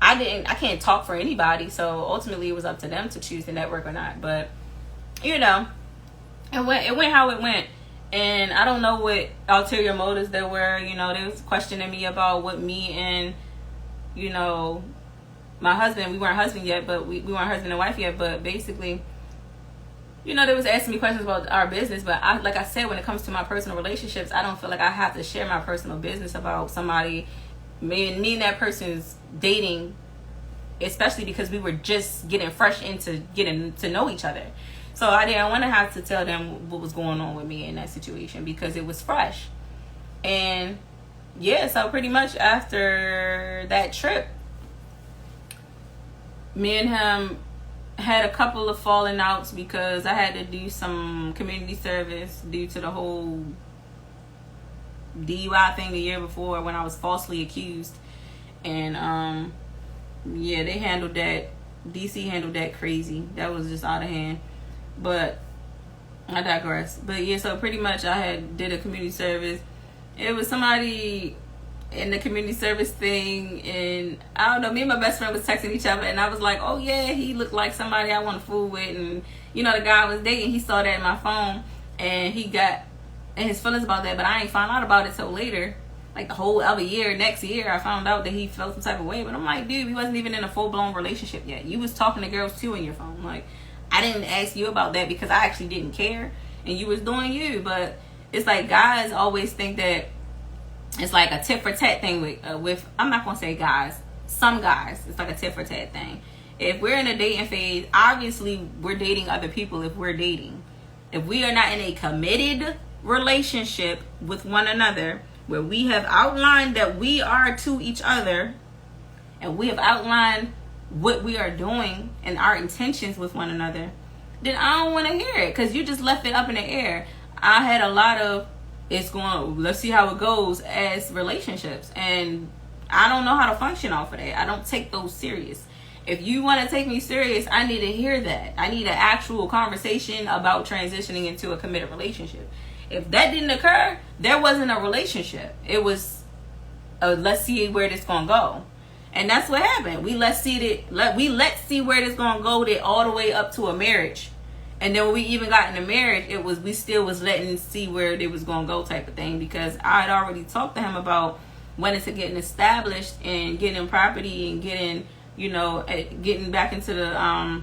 I can't talk for anybody, so ultimately it was up to them to choose to network or not. But you know, it went how it went, and I don't know what ulterior motives there were. You know, they was questioning me about what me and, you know, my husband, we weren't husband yet, but we weren't husband and wife yet, but basically, you know, they was asking me questions about our business. But like I said, when it comes to my personal relationships, I don't feel like I have to share my personal business about somebody, me and that person's dating, especially because we were just getting fresh into getting to know each other. So I didn't want to have to tell them what was going on with me in that situation because it was fresh. And yeah, so pretty much after that trip, me and him had a couple of falling outs because I had to do some community service due to the whole DUI thing the year before when I was falsely accused. And yeah, they handled that, DC handled that crazy. That was just out of hand. But I digress. But yeah, so pretty much I did a community service. It was somebody in the community service thing, and I don't know, me and my best friend was texting each other, and I was like, oh yeah, he looked like somebody I want to fool with. And you know, the guy I was dating, he saw that in my phone, and he got in his feelings about that. But I ain't found out about it till later, like the whole other year, next year, I found out that he felt some type of way. But I'm like, dude, we wasn't even in a full-blown relationship yet. You was talking to girls too in your phone. Like, I didn't ask you about that because I actually didn't care, and you was doing you. But it's like guys always think that it's like a tit for tat thing with I'm not gonna say guys, some guys, it's like a tit for tat thing. If we're in a dating phase, obviously we're dating other people. If we're dating, if we are not in a committed relationship with one another, where we have outlined that we are to each other, and we have outlined what we are doing and our intentions with one another, then I don't want to hear it, because you just left it up in the air. I had a lot of, let's see how it goes as relationships, and I don't know how to function off of that. I don't take those serious. If you want to take me serious, I need to hear that. I need an actual conversation about transitioning into a committed relationship. If that didn't occur, there wasn't a relationship. It was let's see where this gonna go. And that's what happened. We let's see where this gonna go, that all the way up to a marriage. And then when we even got into marriage, we still was letting see where it was gonna go type of thing, because I had already talked to him about wanting to getting established and getting property and getting back into the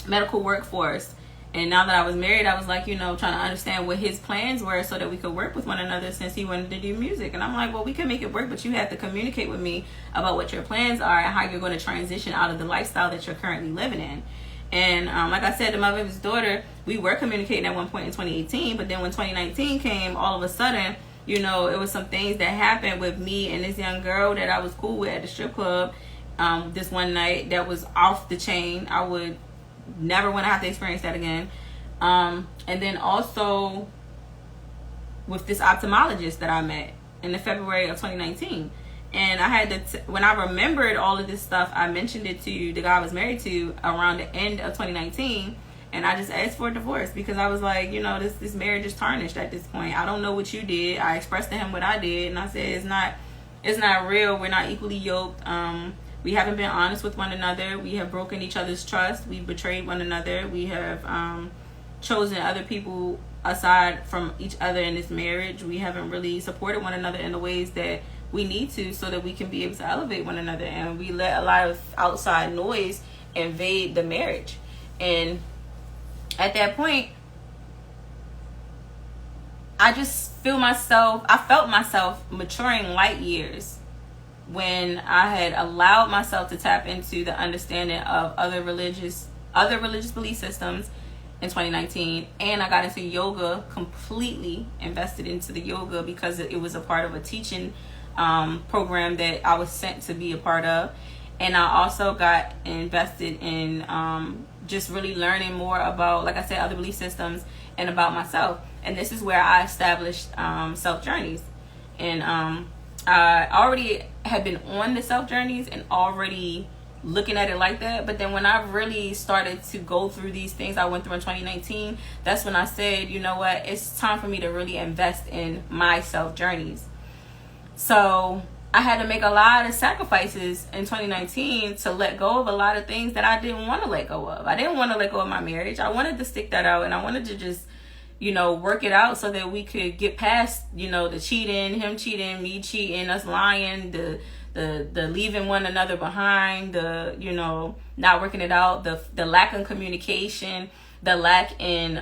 medical workforce. And now that I was married, I was like, trying to understand what his plans were so that we could work with one another, since he wanted to do music. And I'm like, well, we can make it work, but you have to communicate with me about what your plans are and how you're going to transition out of the lifestyle that you're currently living in. And like I said to my baby's daughter, we were communicating at one point in 2018, but then when 2019 came, all of a sudden, it was some things that happened with me and this young girl that I was cool with at the strip club this one night that was off the chain. I would never want to have to experience that again. And then also with this ophthalmologist that I met in the February of 2019. And I had when I remembered all of this stuff, I mentioned it to the guy I was married to around the end of 2019. And I just asked for a divorce, because I was like, this marriage is tarnished at this point. I don't know what you did. I expressed to him what I did. And I said, it's not real. We're not equally yoked. We haven't been honest with one another. We have broken each other's trust. We betrayed one another. We have chosen other people aside from each other in this marriage. We haven't really supported one another in the ways that we need to, so that we can be able to elevate one another. And we let a lot of outside noise invade the marriage. And at that point, I felt myself maturing light years when I had allowed myself to tap into the understanding of other religious belief systems in 2019. And I got into yoga, completely invested into the yoga, because it was a part of a teaching program that I was sent to be a part of. And I also got invested in just really learning more about, like I said, other belief systems and about myself. And this is where I established SelfJourneyS. And I already had been on the SelfJourneyS and already looking at it like that. But then when I really started to go through these things I went through in 2019, that's when I said, you know what, it's time for me to really invest in my SelfJourneyS. So I had to make a lot of sacrifices in 2019 to let go of a lot of things that I didn't want to let go of. I didn't want to let go of my marriage. I wanted to stick that out, and I wanted to just, work it out so that we could get past, the cheating, him cheating, me cheating, us lying, the leaving one another behind, the, not working it out, the lack of communication, the lack in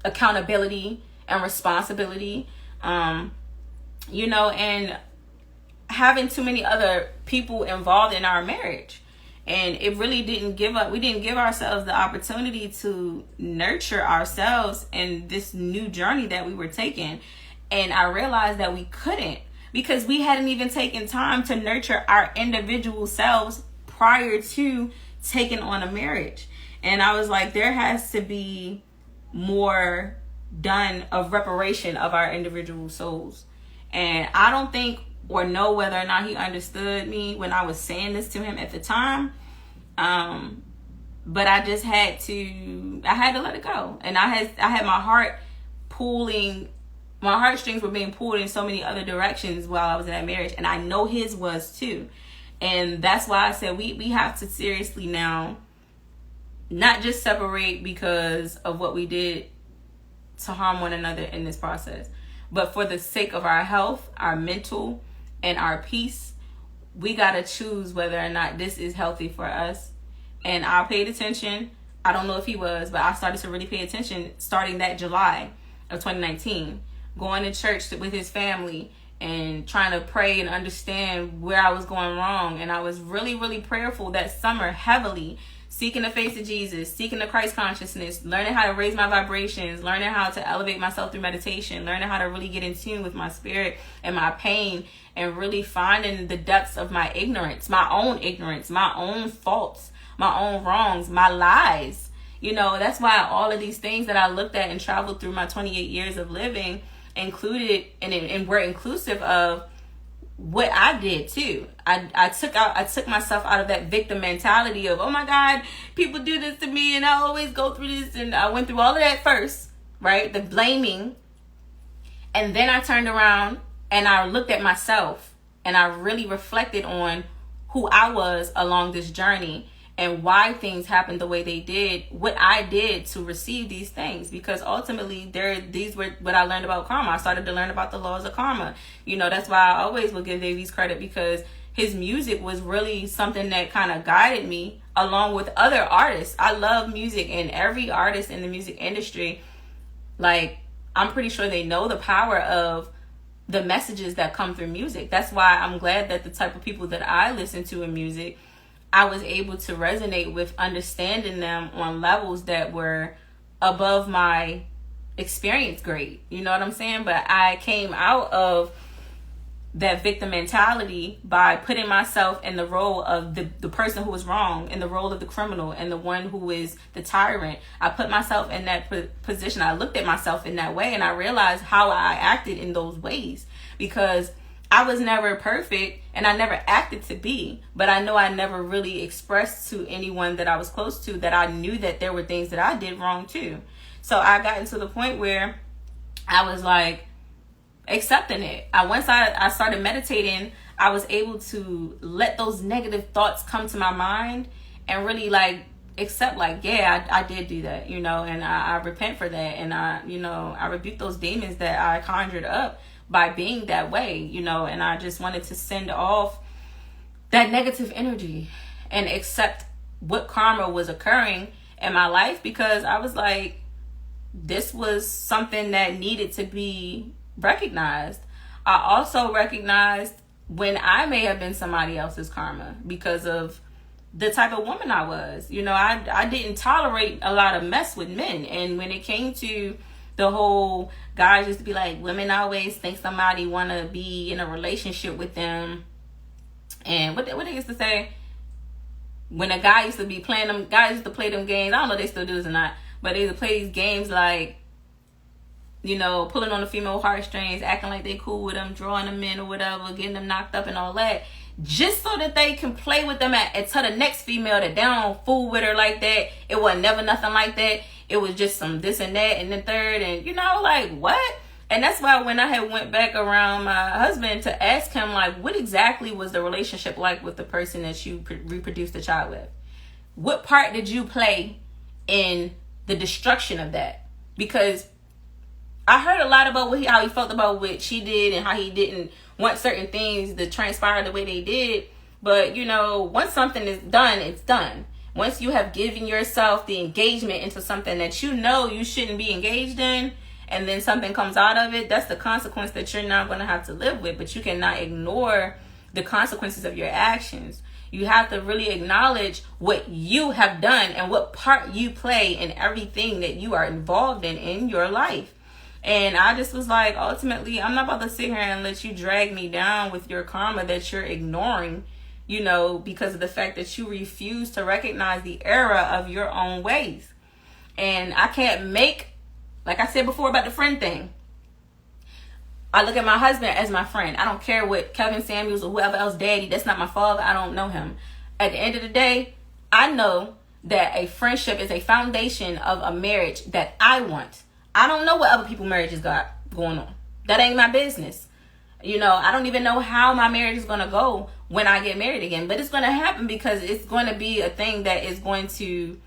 accountability and responsibility, and having too many other people involved in our marriage. And it really we didn't give ourselves the opportunity to nurture ourselves in this new journey that we were taking. And I realized that we couldn't, because we hadn't even taken time to nurture our individual selves prior to taking on a marriage. And I was like, there has to be more done of reparation of our individual souls. And I don't think or know whether or not he understood me when I was saying this to him at the time. But I just had to let it go. And I had my heartstrings were being pulled in so many other directions while I was in that marriage. And I know his was too. And that's why I said we have to seriously now not just separate because of what we did to harm one another in this process, but for the sake of our health, our mental, and our peace. We got to choose whether or not this is healthy for us. And I paid attention. I don't know if he was, but I started to really pay attention starting that July of 2019, going to church with his family and trying to pray and understand where I was going wrong. And I was really, really prayerful that summer, heavily seeking the face of Jesus, seeking the Christ consciousness, learning how to raise my vibrations, learning how to elevate myself through meditation, learning how to really get in tune with my spirit and my pain, and really finding the depths of my ignorance, my own faults, my own wrongs, my lies. You know, that's why all of these things that I looked at and traveled through my 28 years of living included and were inclusive of what I did too. I took myself out of that victim mentality of, oh my God, people do this to me and I always go through this. And I went through all of that first, right? The blaming. And then I turned around and I looked at myself and I really reflected on who I was along this journey and why things happened the way they did, what I did to receive these things. Because ultimately, these were what I learned about karma. I started to learn about the laws of karma. You know, that's why I always will give Davies credit, because his music was really something that kind of guided me along with other artists. I love music, and every artist in the music industry, like, I'm pretty sure they know the power of the messages that come through music. That's why I'm glad that the type of people that I listen to in music, I was able to resonate with, understanding them on levels that were above my experience grade. You know what I'm saying? But I came out of that victim mentality by putting myself in the role of the person who was wrong, in the role of the criminal, and the one who is the tyrant. I put myself in that position. I looked at myself in that way, and I realized how I acted in those ways, because I was never perfect and I never acted to be, but I know I never really expressed to anyone that I was close to that I knew that there were things that I did wrong too. So I got to the point where I was like accepting it. Once I started meditating, I was able to let those negative thoughts come to my mind and really like accept, like, yeah, I did do that, you know, and I repent for that. And I rebuke those demons that I conjured up by being that way, you know. And I just wanted to send off that negative energy and accept what karma was occurring in my life, because I was like, this was something that needed to be recognized. I also recognized when I may have been somebody else's karma because of the type of woman I was. You know, I didn't tolerate a lot of mess with men. And when it came to the whole, guys used to be like, women always think somebody want to be in a relationship with them. And what they used to say, when a guy used to be playing them, guys used to play them games. I don't know if they still do this or not, but they used to play these games like, you know, pulling on the female heartstrings, acting like they cool with them, drawing them in or whatever, getting them knocked up and all that, just so that they can play with them to the next female that they don't fool with her like that. It was never nothing like that. It was just some this and that and the third, and you know, like, what? And that's why when I had went back around my husband to ask him, like, what exactly was the relationship like with the person that you reproduced the child with? What part did you play in the destruction of that? Because I heard a lot about how he felt about what she did and how he didn't want certain things to transpire the way they did. But, you know, once something is done, it's done. Once you have given yourself the engagement into something that you know you shouldn't be engaged in, and then something comes out of it, that's the consequence that you're not going to have to live with. But you cannot ignore the consequences of your actions. You have to really acknowledge what you have done and what part you play in everything that you are involved in your life. And I just was like, ultimately, I'm not about to sit here and let you drag me down with your karma that you're ignoring, you know, because of the fact that you refuse to recognize the error of your own ways. And I can't make, like I said before about the friend thing, I look at my husband as my friend. I don't care what Kevin Samuels or whoever else daddy, that's not my father. I don't know him. At the end of the day, I know that a friendship is a foundation of a marriage that I want. I don't know what other people's marriages got going on. That ain't my business. You know, I don't even know how my marriage is going to go when I get married again. But it's going to happen because it's going to be a thing that is going to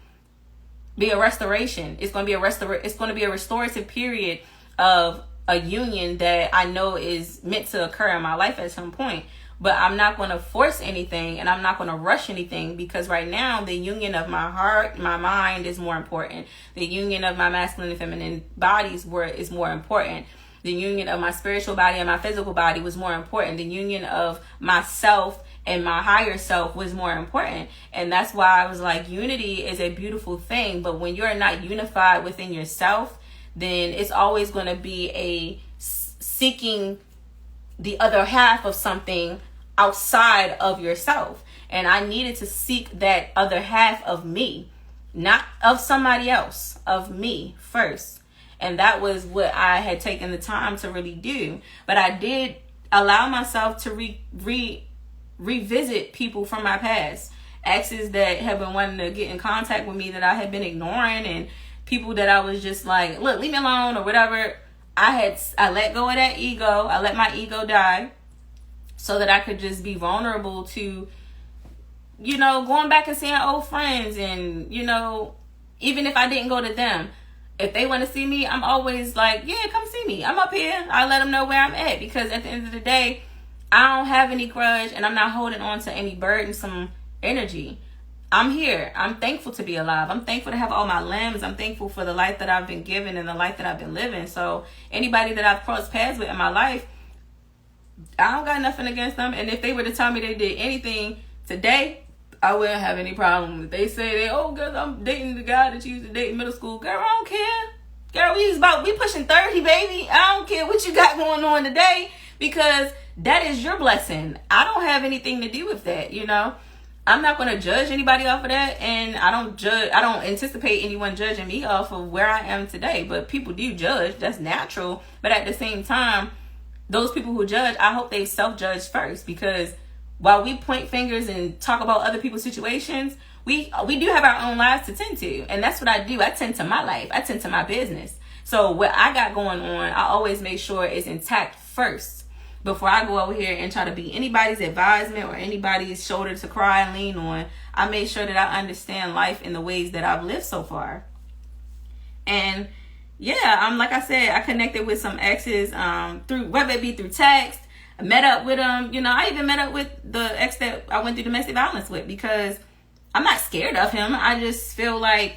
be a restoration. It's going to be a restorative period of a union that I know is meant to occur in my life at some point. But I'm not going to force anything, and I'm not going to rush anything, because right now the union of my heart, my mind is more important. The union of my masculine and feminine bodies is more important. The union of my spiritual body and my physical body was more important. The union of myself and my higher self was more important. And that's why I was like, unity is a beautiful thing. But when you're not unified within yourself, then it's always going to be a seeking the other half of something outside of yourself. And I needed to seek that other half of me, not of somebody else, of me first. And that was what I had taken the time to really do. But I did allow myself to revisit people from my past, exes that have been wanting to get in contact with me that I had been ignoring, and people that I was just like, look, leave me alone or whatever. I let go of that ego. I let my ego die so that I could just be vulnerable to, you know, going back and seeing old friends. And, you know, even if I didn't go to them, if they want to see me, I'm always like, yeah, come see me. I'm up here. I let them know where I'm at, because at the end of the day, I don't have any grudge, and I'm not holding on to any burdensome energy. I'm here. I'm thankful to be alive. I'm thankful to have all my limbs. I'm thankful for the life that I've been given and the life that I've been living. So anybody that I've crossed paths with in my life, I don't got nothing against them. And if they were to tell me they did anything today, I wouldn't have any problem. If they say girl, I'm dating the guy that you used to date in middle school, girl, I don't care. Girl, we pushing 30, baby. I don't care what you got going on today, because that is your blessing. I don't have anything to do with that, you know. I'm not going to judge anybody off of that, and I don't anticipate anyone judging me off of where I am today. But people do judge. That's natural. But at the same time, those people who judge, I hope they self-judge first, because while we point fingers and talk about other people's situations, we do have our own lives to tend to. And that's what I do. I tend to my life. I tend to my business. So what I got going on, I always make sure it's intact first before I go over here and try to be anybody's advisement or anybody's shoulder to cry and lean on. I make sure that I understand life in the ways that I've lived so far. And yeah, like I said, I connected with some exes through, whether it be through text. I met up with them. You know, I even met up with the ex that I went through domestic violence with, because I'm not scared of him. I just feel like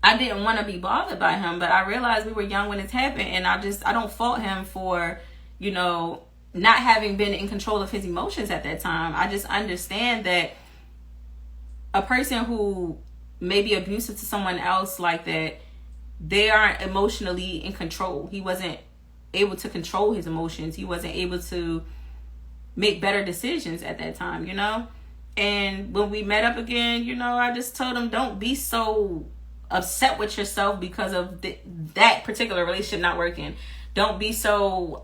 I didn't want to be bothered by him. But I realized we were young when this happened, and I don't fault him for, you know, not having been in control of his emotions at that time. I just understand that a person who may be abusive to someone else like that, they aren't emotionally in control. He wasn't able to control his emotions. He wasn't able to make better decisions at that time, you know. And when we met up again, you know, I just told him, don't be so upset with yourself because of that particular relationship not working. Don't be so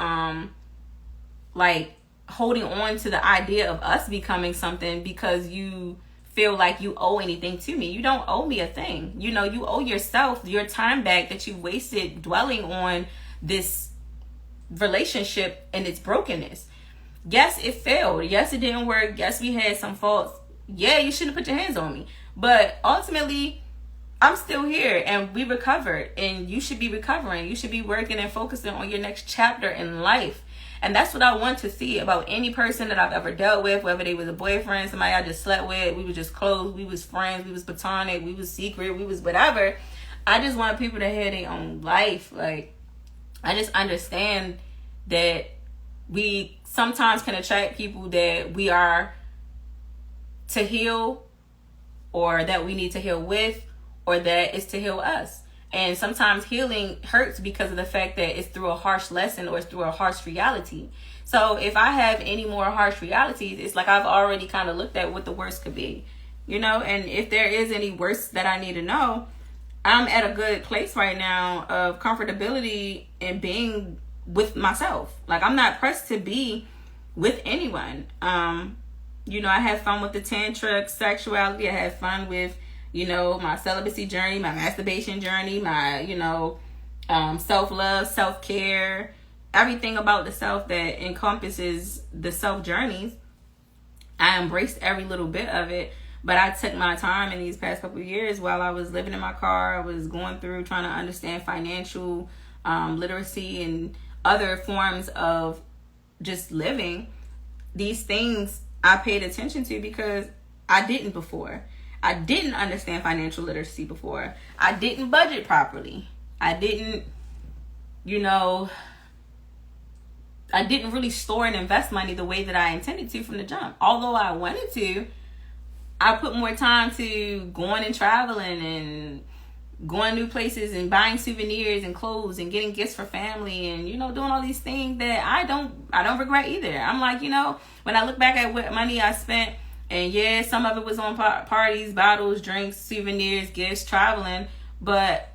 like holding on to the idea of us becoming something because you feel like you owe anything to me. You don't owe me a thing. You know, you owe yourself your time back that you wasted dwelling on this relationship and its brokenness. Yes, it failed. Yes, it didn't work. Yes, we had some faults. Yeah, you shouldn't put your hands on me. But ultimately, I'm still here, and we recovered, and you should be recovering. You should be working and focusing on your next chapter in life. And that's what I want to see about any person that I've ever dealt with, whether they was a boyfriend, somebody I just slept with, we were just close, we was friends, we was platonic, we was secret, we was whatever. I just want people to have their own life. Like, I just understand that we sometimes can attract people that we are to heal, or that we need to heal with, or that is to heal us. And sometimes healing hurts because of the fact that it's through a harsh lesson or it's through a harsh reality. So if I have any more harsh realities, it's like I've already kind of looked at what the worst could be, you know. And if there is any worse that I need to know, I'm at a good place right now of comfortability in being with myself. Like, I'm not pressed to be with anyone. You know, I have fun with the tantric sexuality. I have fun with, you know, my celibacy journey, my masturbation journey, my, you know, self-love, self-care, everything about the self that encompasses the self-journeys. I embraced every little bit of it, but I took my time in these past couple of years while I was living in my car. I was going through trying to understand financial literacy and other forms of just living. These things I paid attention to because I didn't before. I didn't understand financial literacy before. I didn't budget properly. I didn't, you know, I didn't really store and invest money the way that I intended to from the jump. Although I wanted to, I put more time to going and traveling and going new places and buying souvenirs and clothes and getting gifts for family and, you know, doing all these things that I don't regret either. I'm like, you know, when I look back at what money I spent, and yeah, some of it was on parties, bottles, drinks, souvenirs, gifts, traveling, but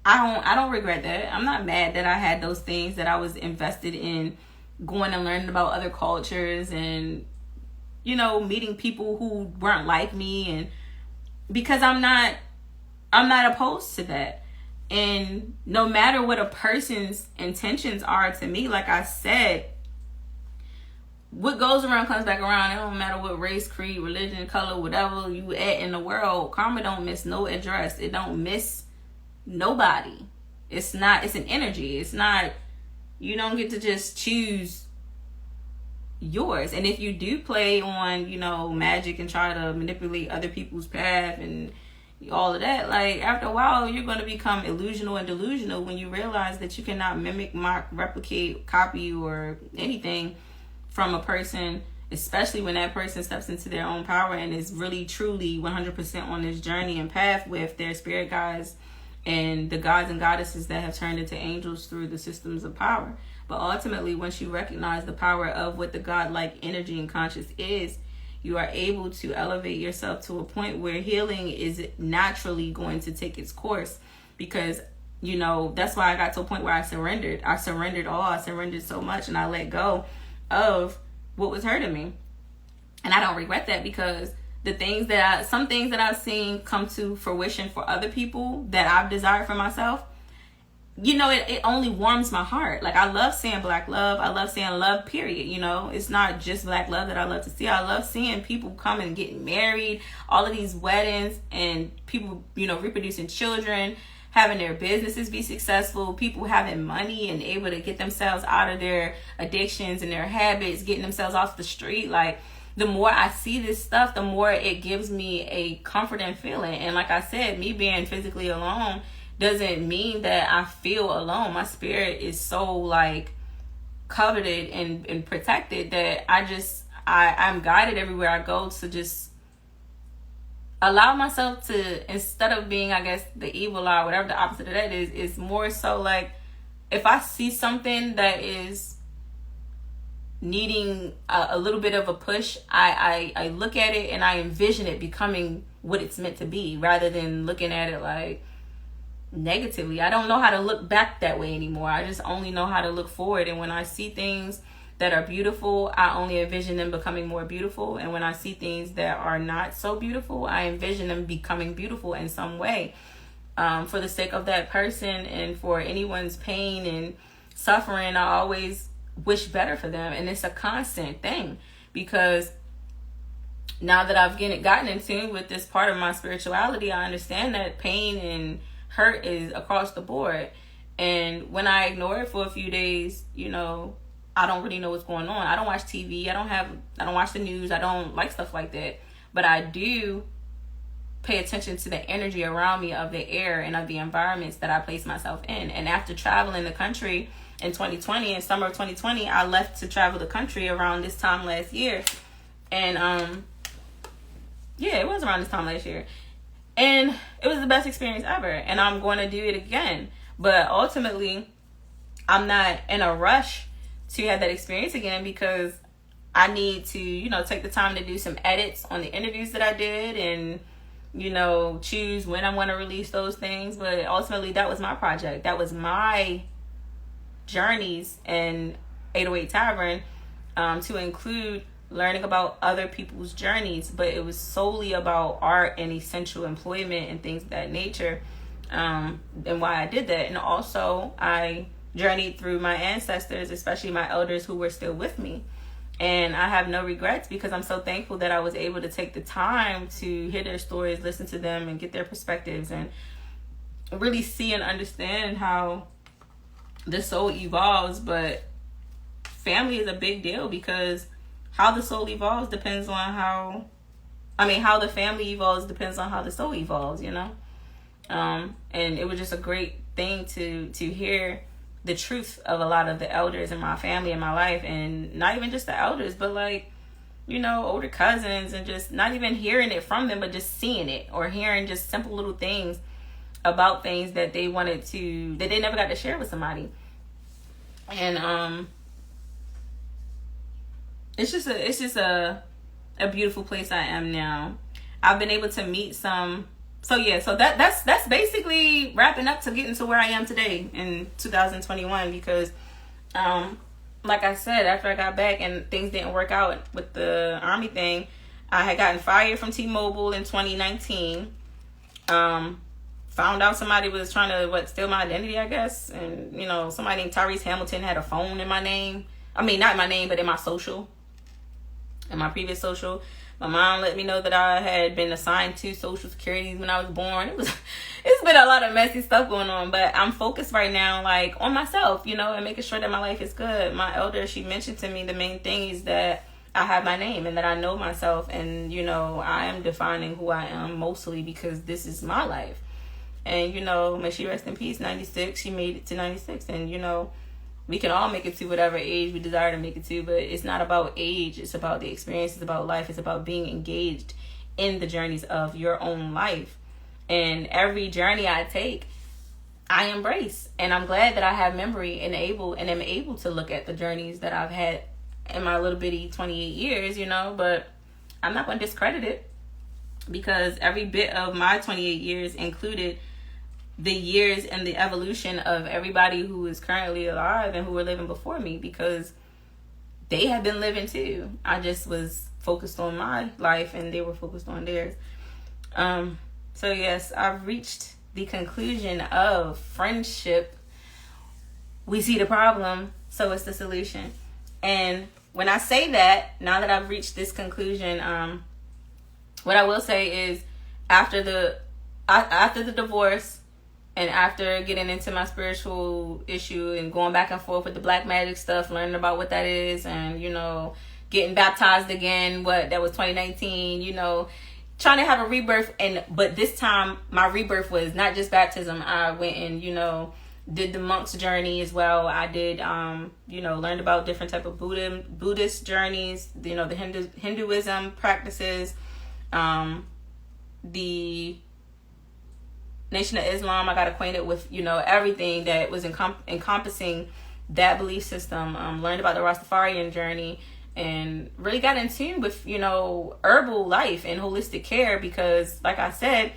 I don't regret that. I'm not mad that I had those things, that I was invested in going and learning about other cultures and, you know, meeting people who weren't like me, and because I'm not opposed to that. And no matter what a person's intentions are to me, like I said, what goes around comes back around. It don't matter what race, creed, religion, color, whatever you at in the world. Karma don't miss no address. It don't miss nobody. It's an energy. It's not, you don't get to just choose yours. And if you do play on, you know, magic and try to manipulate other people's path and all of that, like after a while you're going to become illusional and delusional when you realize that you cannot mimic, mock, replicate, copy, or anything from a person, especially when that person steps into their own power and is really truly 100% on this journey and path with their spirit guides and the gods and goddesses that have turned into angels through the systems of power. But ultimately, once you recognize the power of what the godlike energy and conscious is, you are able to elevate yourself to a point where healing is naturally going to take its course. Because, you know, that's why I got to a point where I surrendered. I surrendered all. I surrendered so much, and I let go of what was hurting me. And I don't regret that, because some things that I've seen come to fruition for other people that I've desired for myself, you know, it only warms my heart. Like, I love seeing black love. I love seeing love, period. You know, it's not just black love that I love to see. I love seeing people come and getting married, all of these weddings, and people, you know, reproducing children, having their businesses be successful, people having money and able to get themselves out of their addictions and their habits, getting themselves off the street. Like, the more I see this stuff, the more it gives me a comforting feeling. And like I said, me being physically alone doesn't mean that I feel alone. My spirit is so like coveted and protected that I'm guided everywhere I go to just allow myself to, instead of being, I guess, the evil eye, whatever the opposite of that is more so like, if I see something that is needing a little bit of a push, I look at it and I envision it becoming what it's meant to be, rather than looking at it like negatively. I don't know how to look back that way anymore. I just only know how to look forward. And when I see things that are beautiful, I only envision them becoming more beautiful. And when I see things that are not so beautiful, I envision them becoming beautiful in some way, for the sake of that person and for anyone's pain and suffering. I always wish better for them. And it's a constant thing, because now that I've gotten in tune with this part of my spirituality, I understand that pain and hurt is across the board. And when I ignore it for a few days, you know, I don't really know what's going on. I don't watch TV. I don't watch the news. I don't like stuff like that. But I do pay attention to the energy around me, of the air and of the environments that I place myself in. And after traveling the country in 2020, in summer of 2020, I left to travel the country around this time last year. And yeah, it was around this time last year. And it was the best experience ever. And I'm going to do it again. But ultimately, I'm not in a rush to have that experience again, because I need to, you know, take the time to do some edits on the interviews that I did, and, you know, choose when I want to release those things. But ultimately, that was my project. That was my journeys in 808 Tavern, to include learning about other people's journeys. But it was solely about art and essential employment and things of that nature, and why I did that. And also, I journeyed through my ancestors, especially my elders who were still with me. And I have no regrets, because I'm so thankful that I was able to take the time to hear their stories, listen to them, and get their perspectives, and really see and understand how the soul evolves. But family is a big deal, because how the soul evolves depends on how the family evolves depends on how the soul evolves, you know? And it was just a great thing to hear the truth of a lot of the elders in my family in my life, and not even just the elders, but like, you know, older cousins, and just not even hearing it from them, but just seeing it, or hearing just simple little things about things that they wanted to, that they never got to share with somebody. And it's just a beautiful place I am now. I've been able to meet some. So yeah, so that's basically wrapping up to getting to where I am today in 2021, because like I said, after I got back and things didn't work out with the Army thing, I had gotten fired from T-Mobile in 2019. Found out somebody was trying to steal my identity, I guess. And, you know, somebody named Tyrese Hamilton had a phone in my name. I mean, not in my name, but in my social. In my previous social. My mom let me know that I had been assigned to Social Security when I was born. It's been a lot of messy stuff going on, but I'm focused right now, like, on myself, you know, and making sure that my life is good. My elder, she mentioned to me the main thing is that I have my name and that I know myself, and, you know, I am defining who I am mostly because this is my life. And, you know, may she rest in peace, 96. She made it to 96, and, you know, we can all make it to whatever age we desire to make it to, but it's not about age. It's about the experience. It's about life. It's about being engaged in the journeys of your own life. And every journey I take, I embrace. And I'm glad that I have memory and am able to look at the journeys that I've had in my little bitty 28 years, you know, but I'm not going to discredit it, because every bit of my 28 years included the years and the evolution of everybody who is currently alive and who were living before me, because they have been living too. I just was focused on my life and they were focused on theirs. So yes, I've reached the conclusion of friendship. We see the problem, so it's the solution. And when I say that, now that I've reached this conclusion, what I will say is after the divorce, and after getting into my spiritual issue and going back and forth with the black magic stuff, learning about what that is, and, you know, getting baptized again, that was 2019, you know, trying to have a rebirth. But this time my rebirth was not just baptism. I went and, you know, did the monk's journey as well. I did, you know, learned about different type of Buddhist journeys, you know, the Hinduism practices, the Nation of Islam. I got acquainted with, you know, everything that was encompassing that belief system. Learned about the Rastafarian journey, and really got in tune with, you know, herbal life and holistic care, because like I said,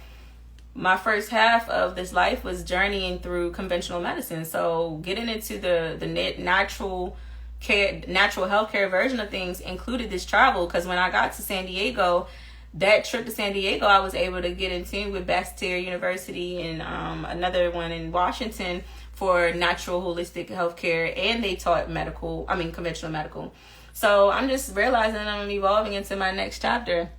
my first half of this life was journeying through conventional medicine. So getting into the natural healthcare version of things included this travel, because when I got to San Diego, that trip to San Diego, I was able to get in tune with Bastyr University and another one in Washington for natural holistic healthcare, and they taught conventional medical. So I'm just realizing I'm evolving into my next chapter.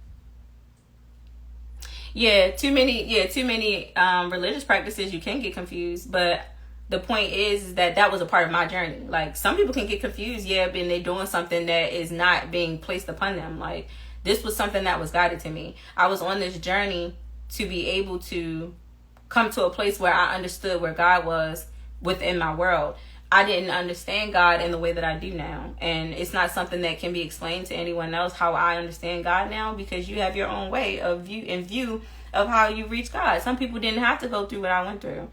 Too many religious practices, you can get confused, but the point is that was a part of my journey. Like, some people can get confused, and they're doing something that is not being placed upon them. Like, this was something that was guided to me. I was on this journey to be able to come to a place where I understood where God was within my world. I didn't understand God in the way that I do now. And it's not something that can be explained to anyone else how I understand God now, because you have your own way of view of how you reach God. Some people didn't have to go through what I went through.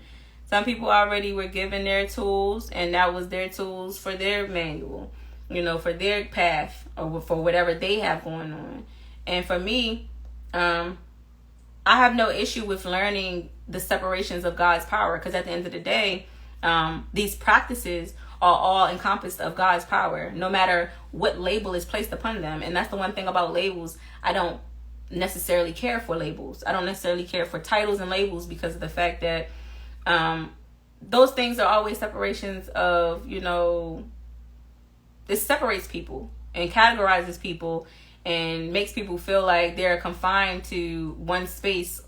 Some people already were given their tools, and that was their tools for their manual, you know, for their path, or for whatever they have going on. And for me, I have no issue with learning the separations of God's power, because at the end of the day, these practices are all encompassed of God's power, no matter what label is placed upon them. And that's the one thing about labels. I don't necessarily care for labels. I don't necessarily care for titles and labels, because of the fact that those things are always separations of, you know, this separates people and categorizes people and makes people feel like they're confined to one space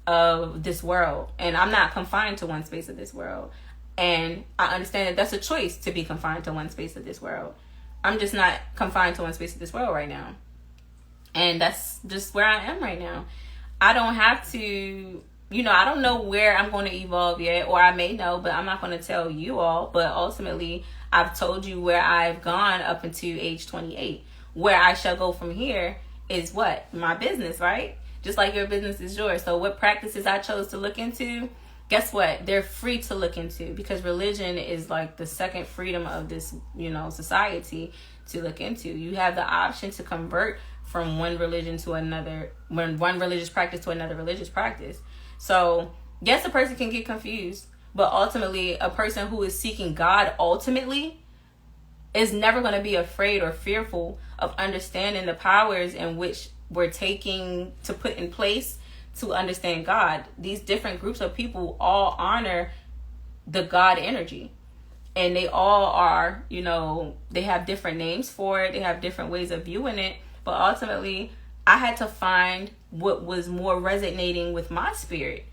of this world. And I'm not confined to one space of this world. And I understand that that's a choice to be confined to one space of this world. I'm just not confined to one space of this world right now. And that's just where I am right now. I don't have to I don't know where I'm going to evolve yet, or I may know, but I'm not going to tell you all. But ultimately, I've told you where I've gone up into age 28. Where I shall go from here is what? My business, right? Just like your business is yours. So what practices I chose to look into, guess what? They're free to look into, because religion is like the second freedom of this, society to look into. You have the option to convert from one religion to another, one religious practice to another religious practice. So yes, a person can get confused, but ultimately a person who is seeking God ultimately is never going to be afraid or fearful of understanding the powers in which we're taking to put in place to understand God. These different groups of people all honor the God energy. And they all are, they have different names for it. They have different ways of viewing it. But ultimately, I had to find what was more resonating with my spirit,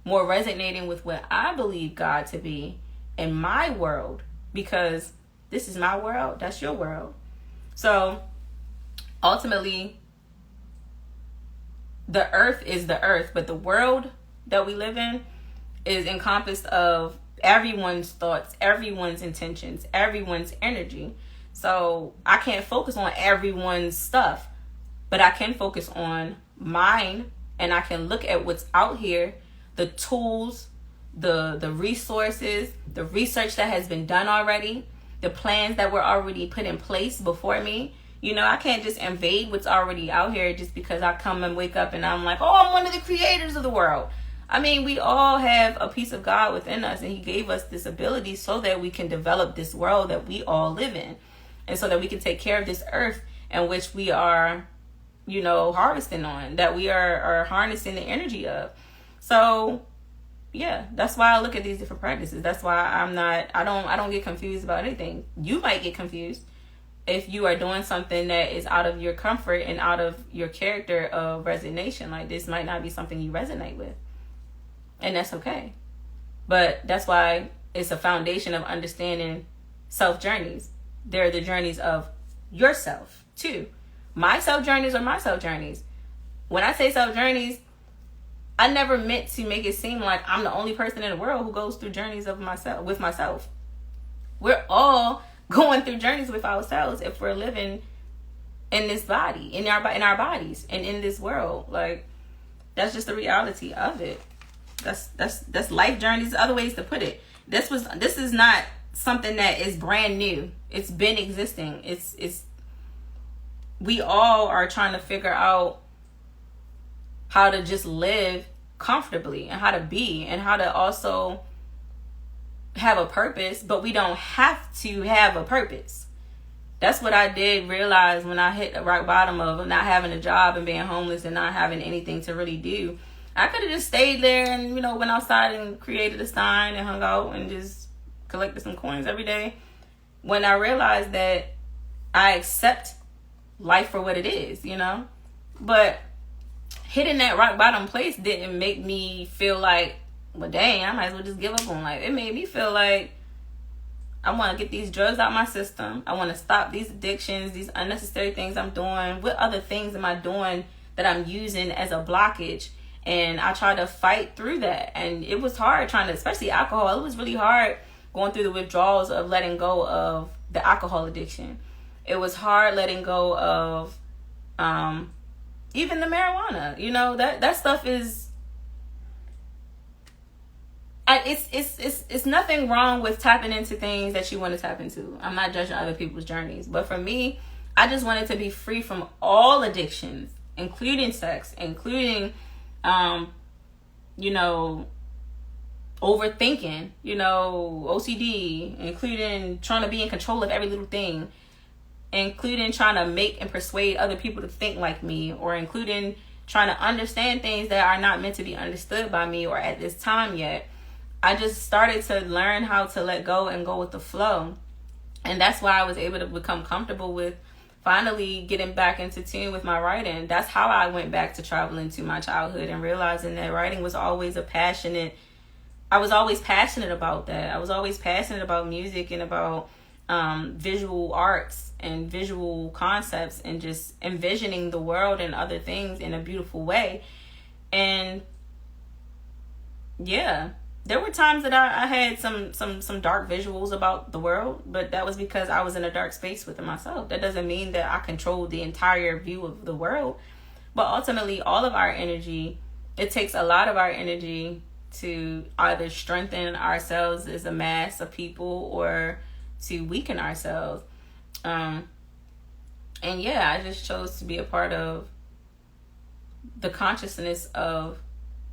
more resonating with what I believe God to be in my world. Because this is my world, that's your world. So ultimately, the earth is the earth, but the world that we live in is encompassed of everyone's thoughts, everyone's intentions, everyone's energy. So I can't focus on everyone's stuff, but I can focus on mine, and I can look at what's out here, the tools, the resources, the research that has been done already, the plans that were already put in place before me. I can't just invade what's already out here just because I come and wake up and I'm like, oh, I'm one of the creators of the world. I mean, we all have a piece of God within us, and he gave us this ability so that we can develop this world that we all live in, and so that we can take care of this earth in which we are, harvesting on, that we are harnessing the energy of. So yeah, that's why I look at these different practices. That's why I don't get confused about anything. You might get confused if you are doing something that is out of your comfort and out of your character of resignation. Like, this might not be something you resonate with, and that's okay. But that's why it's a foundation of understanding self journeys. They're the journeys of yourself too. My self journeys are my self journeys. When I say self journeys, I never meant to make it seem like I'm the only person in the world who goes through journeys of myself. We're all going through journeys with ourselves if we're living in this body, in our bodies, and in this world. Like, that's just the reality of it. That's life journeys. Other ways to put it. This is not something that is brand new. It's been existing. It's we all are trying to figure out how to just live comfortably, and how to be, and how to also have a purpose, but we don't have to have a purpose. That's what I did realize when I hit the rock bottom of not having a job and being homeless and not having anything to really do. I could have just stayed there and, went outside and created a sign and hung out and just collected some coins every day. When I realized that I accept life for what it is, But hitting that rock bottom place didn't make me feel like, well, dang, I might as well just give up on life. It made me feel like I want to get these drugs out my system. I want to stop these addictions, these unnecessary things I'm doing. What other things am I doing that I'm using as a blockage? And I tried to fight through that. And it was hard especially alcohol. It was really hard going through the withdrawals of letting go of the alcohol addiction. It was hard letting go of even the marijuana. That stuff is, it's nothing wrong with tapping into things that you want to tap into. I'm not judging other people's journeys, but for me, I just wanted to be free from all addictions, including sex, including overthinking, OCD, including trying to be in control of every little thing, including trying to make and persuade other people to think like me, or including trying to understand things that are not meant to be understood by me or at this time yet. I just started to learn how to let go and go with the flow. And that's why I was able to become comfortable with finally getting back into tune with my writing. That's how I went back to traveling to my childhood and realizing that writing was always I was always passionate about that. I was always passionate about music and about visual arts and visual concepts and just envisioning the world and other things in a beautiful way. And yeah, there were times that I had some dark visuals about the world, but that was because I was in a dark space within myself. That doesn't mean that I controlled the entire view of the world, but ultimately all of our energy, it takes a lot of our energy to either strengthen ourselves as a mass of people or to weaken ourselves. And yeah, I just chose to be a part of the consciousness of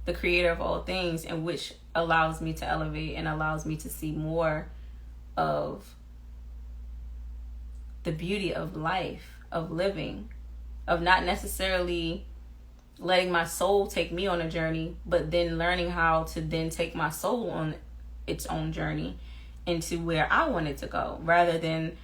the creator of all things, and which allows me to elevate and allows me to see more of the beauty of life, of living, of not necessarily letting my soul take me on a journey, but then learning how to then take my soul on its own journey into where I want it to go, rather than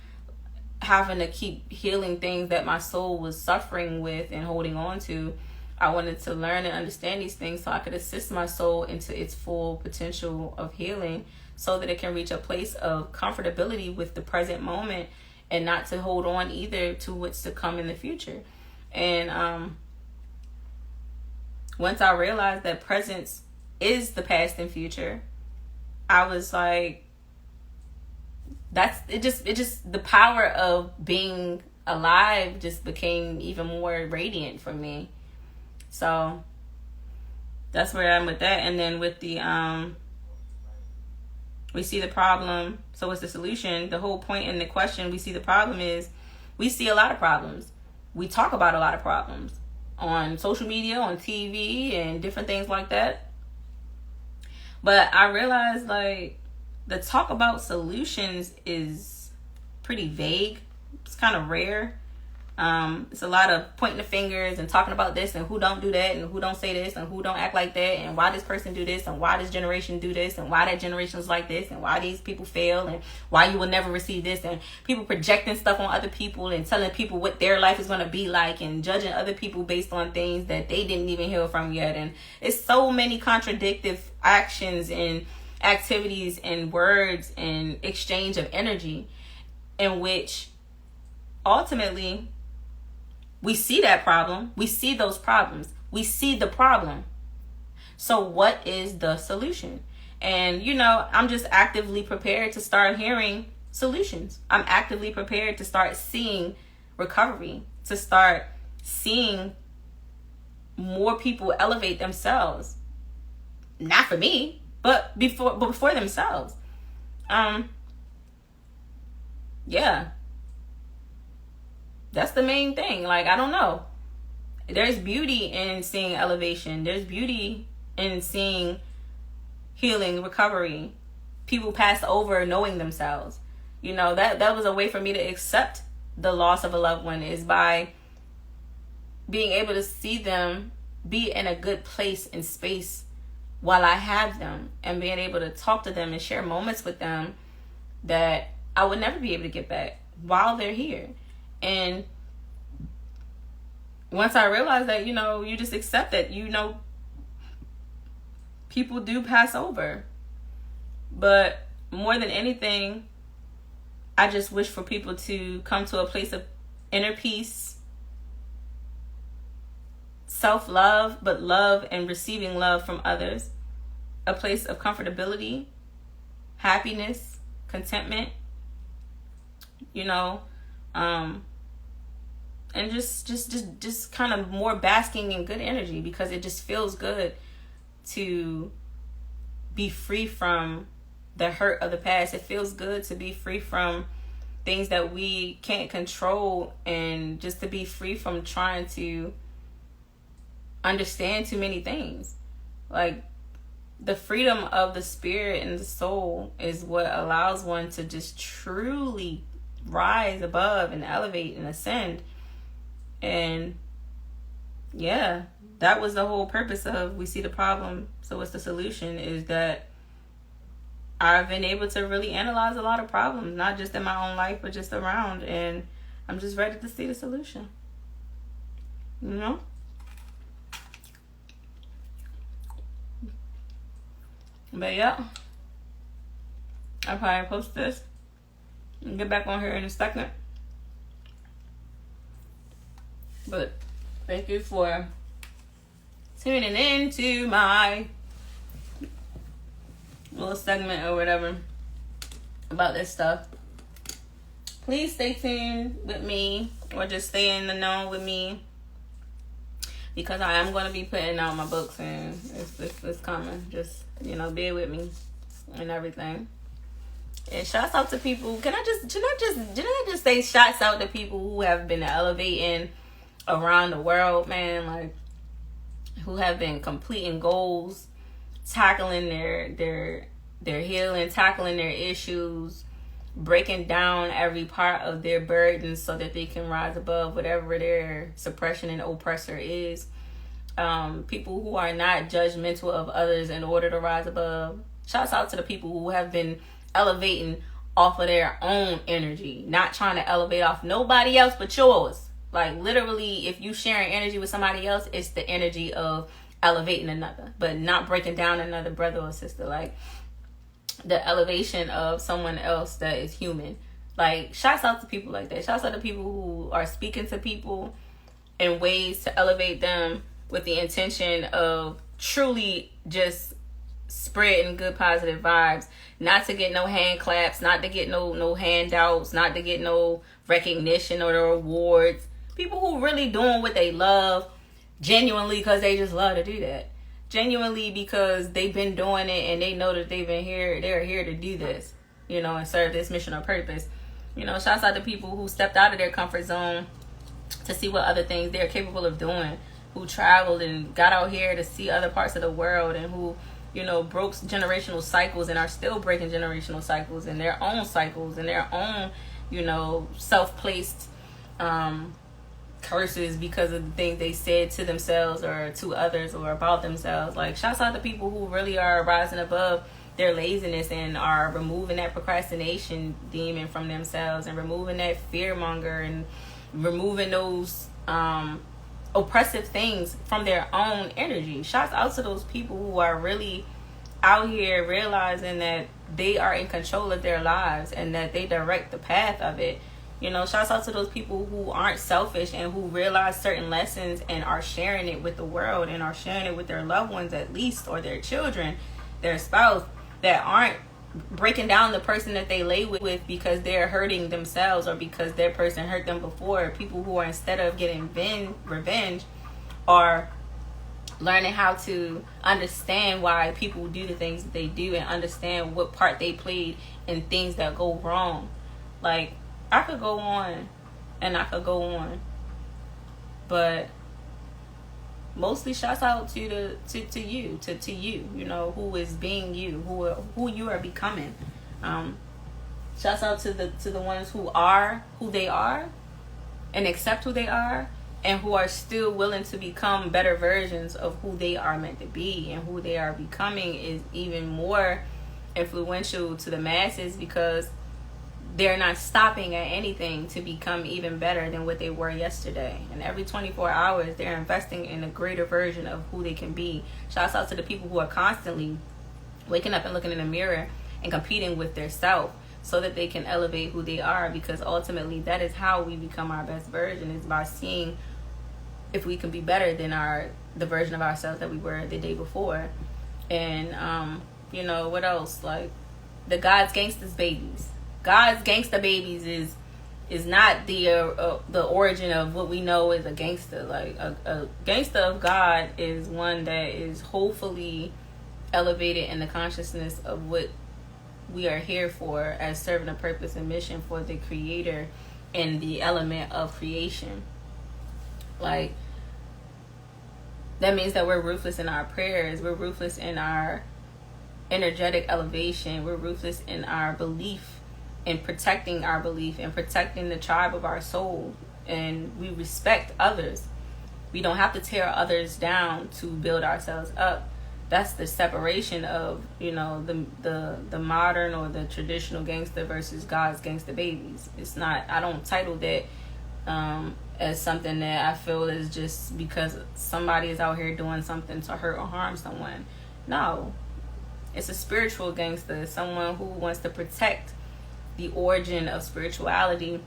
having to keep healing things that my soul was suffering with and holding on to. I wanted to learn and understand these things so I could assist my soul into its full potential of healing, so that it can reach a place of comfortability with the present moment and not to hold on either to what's to come in the future. And once I realized that presence is the past and future, I was like, it just the power of being alive just became even more radiant for me. So that's where I'm with that. And then with the we see the problem, so what's the solution? The whole point in the question, we see the problem, is we see a lot of problems. We talk about a lot of problems on social media, on TV, and different things like that. But I realized, like, the talk about solutions is pretty vague. It's kind of rare. It's a lot of pointing the fingers and talking about this and who don't do that and who don't say this and who don't act like that and why this person do this and why this generation do this and why that generation's like this and why these people fail and why you will never receive this, and people projecting stuff on other people and telling people what their life is going to be like and judging other people based on things that they didn't even heal from yet. And it's so many contradictive actions and activities and words and exchange of energy, in which ultimately we see that problem, we see those problems, we see the problem. So what is the solution? And I'm just actively prepared to start hearing solutions. I'm actively prepared to start seeing recovery, to start seeing more people elevate themselves. Not for me, but before themselves. Yeah. That's the main thing. Like, I don't know. There's beauty in seeing elevation. There's beauty in seeing healing, recovery. People pass over knowing themselves. That was a way for me to accept the loss of a loved one, is by being able to see them be in a good place and space while I have them, and being able to talk to them and share moments with them that I would never be able to get back while they're here. And once I realized that, you just accept that, people do pass over. But more than anything, I just wish for people to come to a place of inner peace, self-love, but love and receiving love from others, a place of comfortability, happiness, contentment, and just kind of more basking in good energy, because it just feels good to be free from the hurt of the past. It feels good to be free from things that we can't control, and just to be free from trying to understand too many things. Like, the freedom of the spirit and the soul is what allows one to just truly rise above and elevate and ascend. And yeah, that was the whole purpose of we see the problem, so what's the solution, is that I've been able to really analyze a lot of problems, not just in my own life, but just around. And I'm just ready to see the solution. But yeah, I'll probably post this and get back on here in a second. But thank you for tuning in to my little segment or whatever about this stuff. Please stay tuned with me, or just stay in the know with me, because I am going to be putting out my books, and it's coming. Just, bear with me and everything. And shouts out to people. Can I just say shouts out to people who have been elevating around the world, man, like, who have been completing goals, tackling their healing, tackling their issues, breaking down every part of their burdens so that they can rise above whatever their suppression and oppressor is. People who are not judgmental of others in order to rise above. Shouts out to the people who have been elevating off of their own energy, not trying to elevate off nobody else but yours. Like, literally, if you sharing energy with somebody else, it's the energy of elevating another, but not breaking down another brother or sister. Like, the elevation of someone else that is human. Like, shouts out to people like that. Shouts out to people who are speaking to people in ways to elevate them with the intention of truly just spreading good positive vibes, not to get no hand claps, not to get no handouts, not to get no recognition or the awards. People who really doing what they love genuinely because they just love to do that. Genuinely because they've been doing it and they know that they're here to do this, and serve this mission or purpose. Shouts out to people who stepped out of their comfort zone to see what other things they're capable of doing, who traveled and got out here to see other parts of the world, and who, broke generational cycles and are still breaking generational cycles in their own cycles and their own, self-placed curses because of the things they said to themselves or to others or about themselves. Like, shouts out to people who really are rising above their laziness and are removing that procrastination demon from themselves, and removing that fearmonger, and removing those oppressive things from their own energy. Shouts out to those people who are really out here realizing that they are in control of their lives and that they direct the path of it. Shouts out to those people who aren't selfish and who realize certain lessons and are sharing it with the world, and are sharing it with their loved ones at least, or their children, their spouse, that aren't breaking down the person that they lay with because they're hurting themselves or because their person hurt them before. People who are, instead of getting revenge, are learning how to understand why people do the things that they do, and understand what part they played in things that go wrong. Like, I could go on and I could go on, but mostly shouts out to you, who is being you, who you are becoming. Shouts out to the ones who are who they are and accept who they are, and who are still willing to become better versions of who they are meant to be. And who they are becoming is even more influential to the masses, because they're not stopping at anything to become even better than what they were yesterday. And every 24 hours, they're investing in a greater version of who they can be. Shouts out to the people who are constantly waking up and looking in the mirror and competing with their self so that they can elevate who they are, because ultimately that is how we become our best version, is by seeing if we can be better than the version of ourselves that we were the day before. And what else? Like, the God's Gangsters babies. God's gangsta babies is not the origin of what we know as a gangster. Like, a gangster of God is one that is hopefully elevated in the consciousness of what we are here for, as serving a purpose and mission for the Creator and the element of creation. Like, that means that we're ruthless in our prayers, we're ruthless in our energetic elevation, we're ruthless in our belief, in protecting our belief and protecting the tribe of our soul. And we respect others. We don't have to tear others down to build ourselves up. That's the separation of, the modern or the traditional gangster versus God's gangster babies. It's not, I don't title that as something that I feel is just because somebody is out here doing something to hurt or harm someone. No, it's a spiritual gangster, someone who wants to protect the origin of spirituality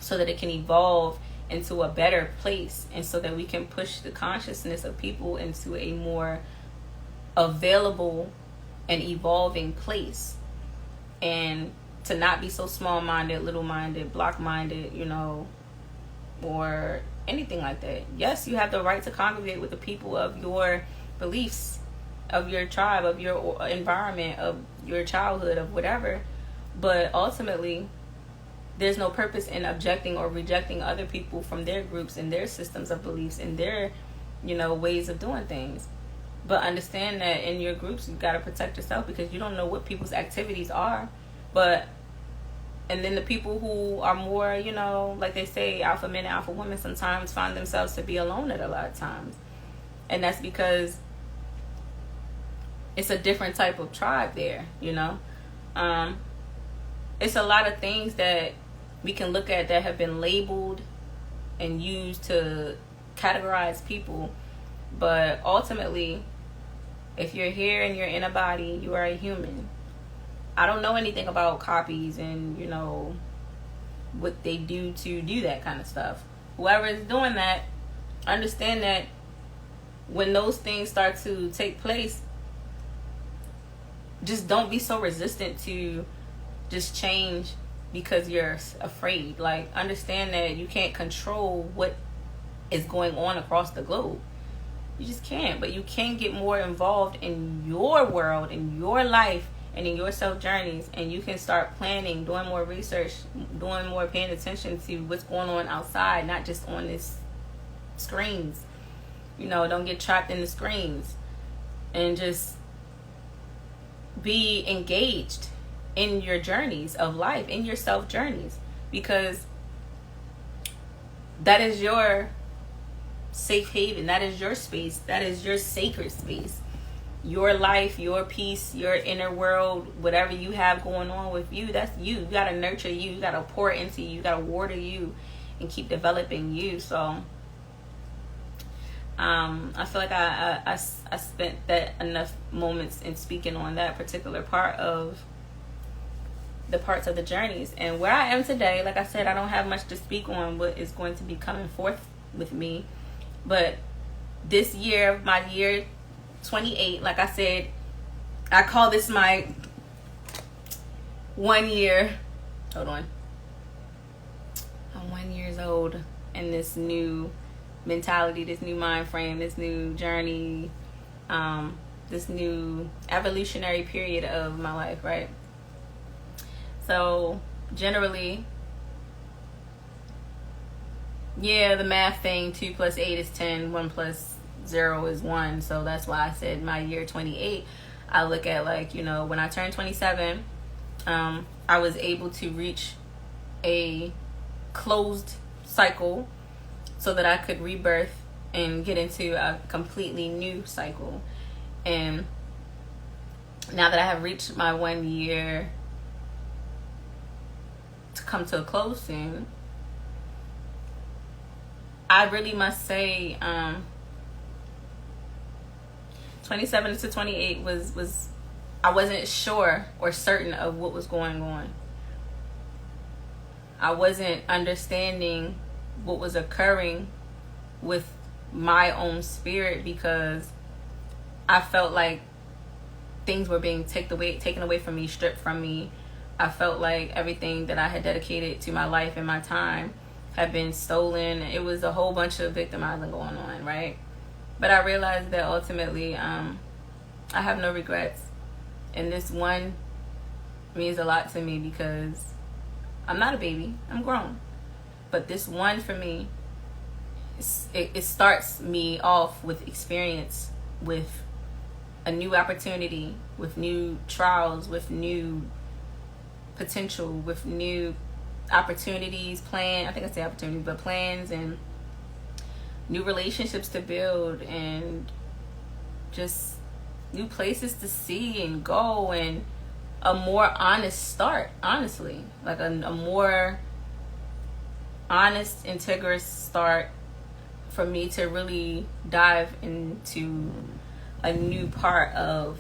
so that it can evolve into a better place, and so that we can push the consciousness of people into a more available an evolving place, and to not be so small-minded, little-minded, block-minded, you know, or anything like that. Yes, you have the right to congregate with the people of your beliefs, of your tribe, of your environment, of your childhood, of whatever, but ultimately there's no purpose in objecting or rejecting other people from their groups and their systems of beliefs and their, you know, ways of doing things. But understand that in your groups, you got to protect yourself, because you don't know what people's activities are. And then the people who are more, you know, like they say, alpha men and alpha women sometimes find themselves to be alone at a lot of times. And that's because it's a different type of tribe there, you know. It's a lot of things that we can look at that have been labeled and used to categorize people. But ultimately, if you're here and you're in a body, you are a human. I don't know anything about copies and, you know, what they do to do that kind of stuff. Whoever is doing that, understand that when those things start to take place, just don't be so resistant to just change because you're afraid. Like, understand that you can't control what is going on across the globe. You just can't. But you can get more involved in your world, in your life, and in your self journeys, and you can start planning, doing more research, doing more paying attention to what's going on outside, not just on this screens. You know, don't get trapped in the screens, and just be engaged in your journeys of life, in your self journeys, because that is your safe haven, that is your space, that is your sacred space. Your life, your peace, your inner world, whatever you have going on with you, that's you. You gotta nurture you. You gotta pour into you. You gotta water you, and keep developing you. So, I feel like I spent that enough moments in speaking on that particular part of the parts of the journeys. And where I am today, like I said, I don't have much to speak on what is going to be coming forth with me. But this year, my year 28, like I said, I call this my 1 year. Hold on. I'm 1 year old in this new mentality, this new mind frame, this new journey, this new evolutionary period of my life, right? So generally, yeah, the math thing, 2 + 8 is 10, 1 + 0 is 1. So that's why I said my year 28. I look at, like, you know, when I turned 27, I was able to reach a closed cycle so that I could rebirth and get into a completely new cycle. And now that I have reached my 1 year to come to a close soon, I really must say, 27 to 28 was I wasn't sure or certain of what was going on. I wasn't understanding what was occurring with my own spirit, because I felt like things were being taken away from me, stripped from me. I felt like everything that I had dedicated to my life and my time had been stolen. It was a whole bunch of victimizing going on, right? But I realized that ultimately, I have no regrets. And this one means a lot to me, because I'm not a baby. I'm grown. But this one for me, it starts me off with experience, with a new opportunity, with new trials, with new potential, with new opportunities, I think I say opportunities, but plans, and new relationships to build, and just new places to see and go, and a more honest start, honestly. Like a more honest, integrous start for me to really dive into a new part of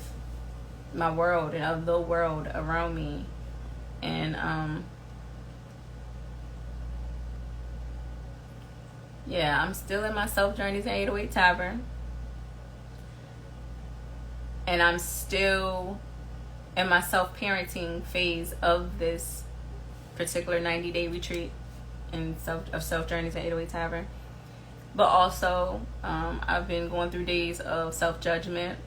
my world and of the world around me. And yeah, I'm still in my SelfJourneyS and 808 Tavern, and I'm still in my self-parenting phase of this particular 90-day retreat of Self Journeys at 808 Tavern. But also, I've been going through days of self-judgment,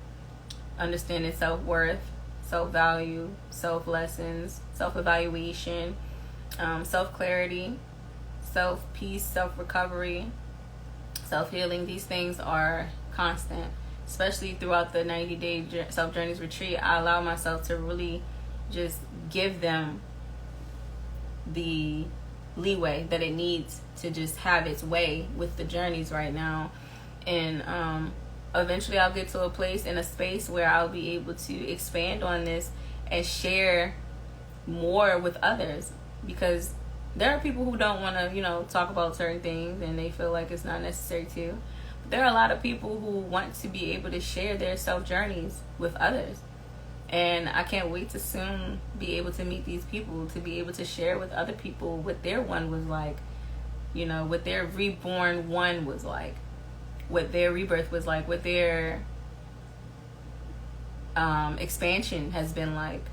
understanding self-worth, self-value, self-lessons, self-evaluation, self-clarity, self-peace, self-recovery, self-healing. These things are constant, especially throughout the 90-day Self-Journeys retreat. I allow myself to really just give them the leeway that it needs to just have its way with the journeys right now. And eventually I'll get to a place in a space where I'll be able to expand on this and share more with others, because there are people who don't want to, talk about certain things, and they feel like it's not necessary to. But there are a lot of people who want to be able to share their self journeys with others. And I can't wait to soon be able to meet these people, to be able to share with other people what their one was like, what their reborn one was like, what their rebirth was like, what their expansion has been like.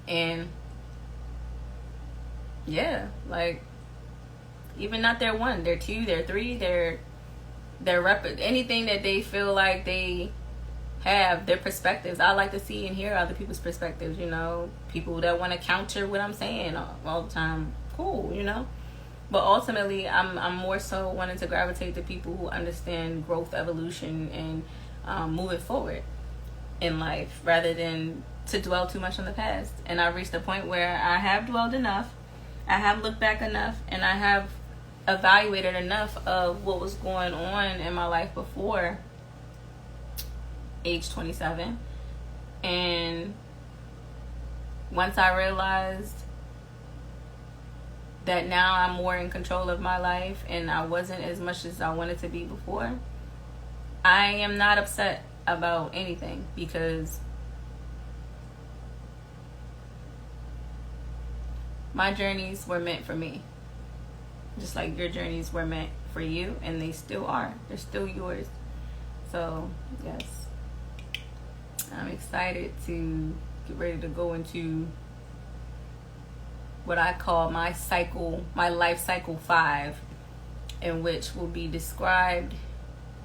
And yeah, like, even not their one, their two, their three, their anything that they feel like they have, their perspectives. I like to see and hear other people's perspectives, people that want to counter what I'm saying all the time. Cool, But ultimately, I'm more so wanting to gravitate to people who understand growth, evolution, and moving forward in life, rather than to dwell too much on the past. And I've reached a point where I have dwelled enough, I have looked back enough, and I have evaluated enough of what was going on in my life before age 27. And once I realized that now I'm more in control of my life, and I wasn't as much as I wanted to be before, I am not upset about anything, because my journeys were meant for me, just like your journeys were meant for you, and they still are. They're still yours. So yes, I'm excited to get ready to go into what I call my life cycle 5, in which will be described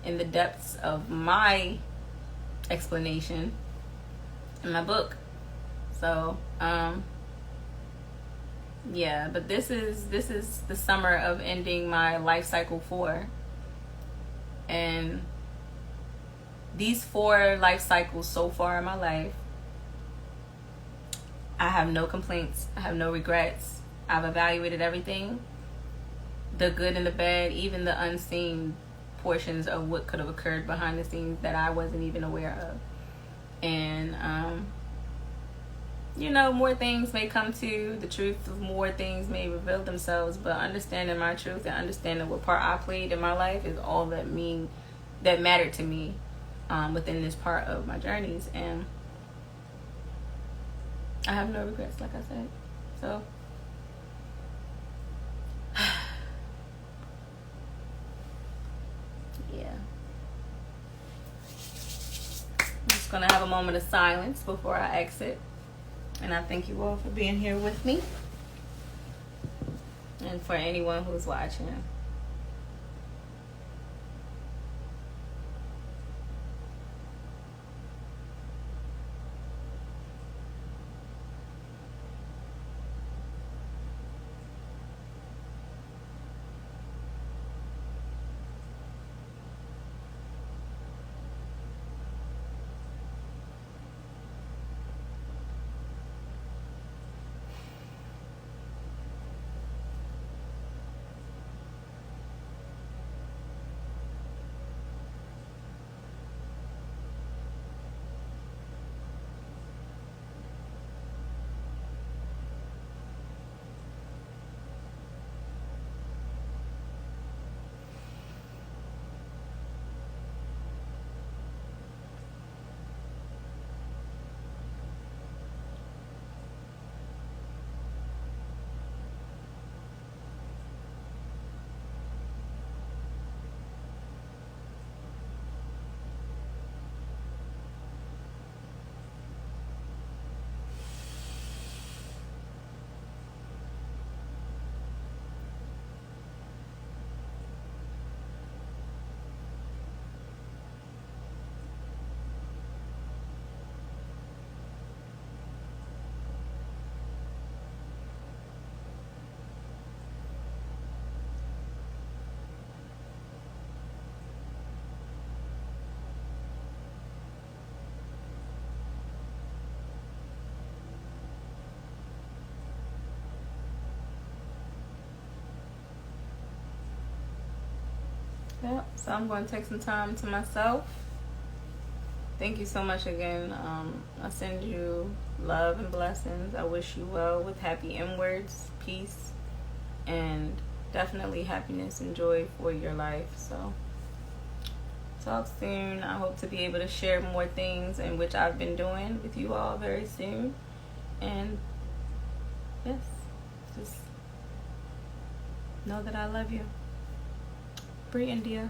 in the depths of my explanation in my book. So yeah, but this is the summer of ending my life cycle 4. And these 4 life cycles so far in my life, I have no complaints. I have no regrets. I've evaluated everything, the good and the bad, even the unseen portions of what could have occurred behind the scenes that I wasn't even aware of. And more things may come to the truth, of more things may reveal themselves, but understanding my truth and understanding what part I played in my life is all that mattered to me within this part of my journeys. And I have no regrets, like I said. So yeah, I'm just gonna have a moment of silence before I exit. And I thank you all for being here with me, and for anyone who's watching. Yep. So I'm going to take some time to myself. Thank you so much again. I send you love and blessings. I wish you well with happy inwards, peace, and definitely happiness and joy for your life. So talk soon. I hope to be able to share more things in which I've been doing with you all very soon. And yes, just know that I love you. Brei Endia.